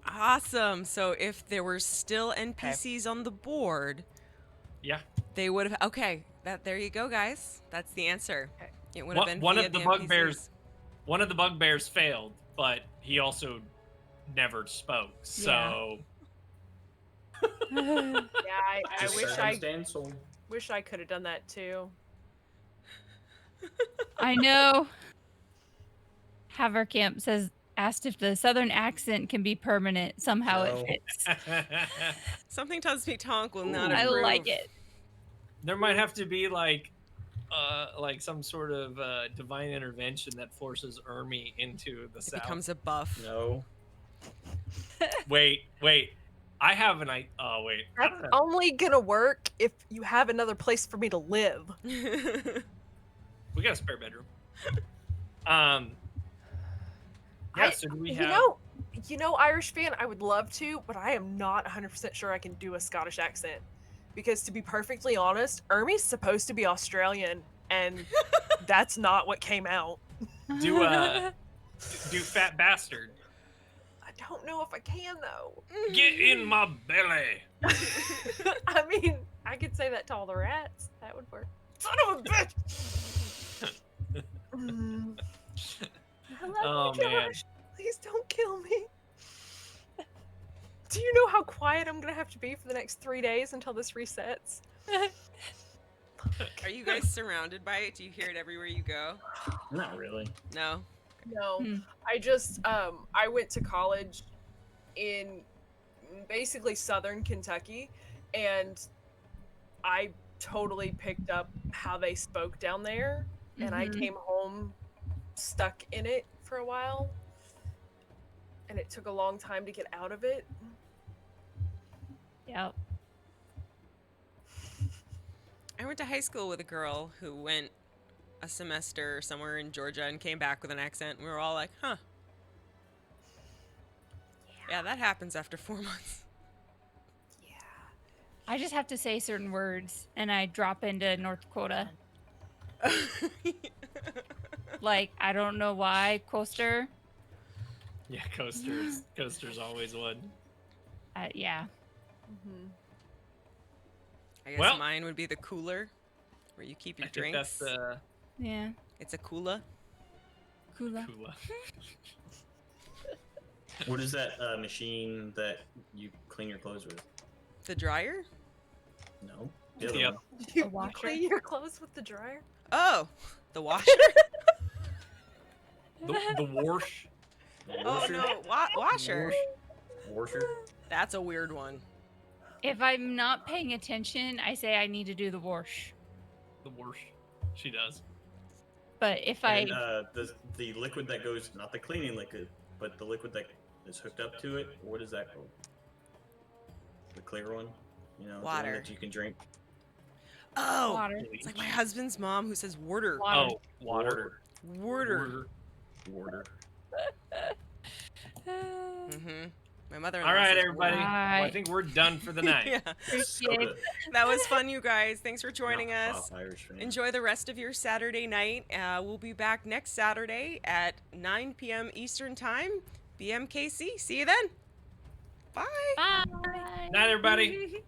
Awesome. So if there were still NPCs on the board, Yeah. they would have. Okay, there you go, guys. That's the answer. Okay. It would have been One via of the NPCs. bugbears. One of the bugbears failed, but he also never spoke. So Yeah, I Just wish I could have done that too. I know. Havercamp says asked if the southern accent can be permanent. Somehow No. it fits. Something tells me Tonk will not Ooh. I approve. like it. there might have to be like some sort of divine intervention that forces Ermi into the It south. becomes a buff. No. Wait. I have an I. Oh wait. I That's don't know. only gonna work if you have another place for me to live. We got a spare bedroom. Yeah. So do we have? You know, Irish fan, I would love to, but I am not 100% sure I can do a Scottish accent. Because to be perfectly honest, Ermi's supposed to be Australian, and that's not what came out. Do fat bastard. I don't know if I can though. Get in my belly. I mean, I could say that to all the rats. That would work. Son of a bitch! Mm. I love Oh, you, man. Josh. Please don't kill me. Do you know how quiet I'm gonna have to be for the next 3 days until this resets? Are you guys surrounded by it? Do you hear it everywhere you go? Not really. No. No. Hmm. I just I went to college in basically southern Kentucky, and I totally picked up how they spoke down there, and I Mhm. came home stuck in it for a while, and it took a long time to get out of it. Yep. I went to high school with a girl who went a semester somewhere in Georgia and came back with an accent. We were all like, huh. Yeah, that happens after 4 months. Yeah. I just have to say certain words and I drop into North Dakota. Like, I don't know why, coaster. Yeah, coasters always would. Yeah. Mm-hmm. I guess Well- mine would be the cooler, where you keep your I think drinks. that's the Yeah. It's a cooler. Kula. cooler. What is that machine that you clean your clothes with? The dryer? No. The other Yep. one. You washer? clean your clothes with the dryer? Oh, the washer? The wash. Oh Washer? no, washer. Washer? That's a weird one. If I'm not paying attention, I say I need to do the wash. The wash. She does. But if And I the liquid that goes, not the cleaning liquid, but the liquid that is hooked up to it, what is that called? The clear one? You know, the one Water. that you can drink. Oh, water. it's like my husband's mom who says water. Water. Oh, water. Water. Water. Mm-hmm. My mother. All right, says everybody. water. Well, I think we're done for the night. Yeah. So good. That was fun, you guys. Thanks for joining Not us. top Irish fan. Enjoy the rest of your Saturday night. We'll be back next Saturday at 9 p.m. Eastern Time. BMKC. See you then. Bye. Bye. Night, everybody.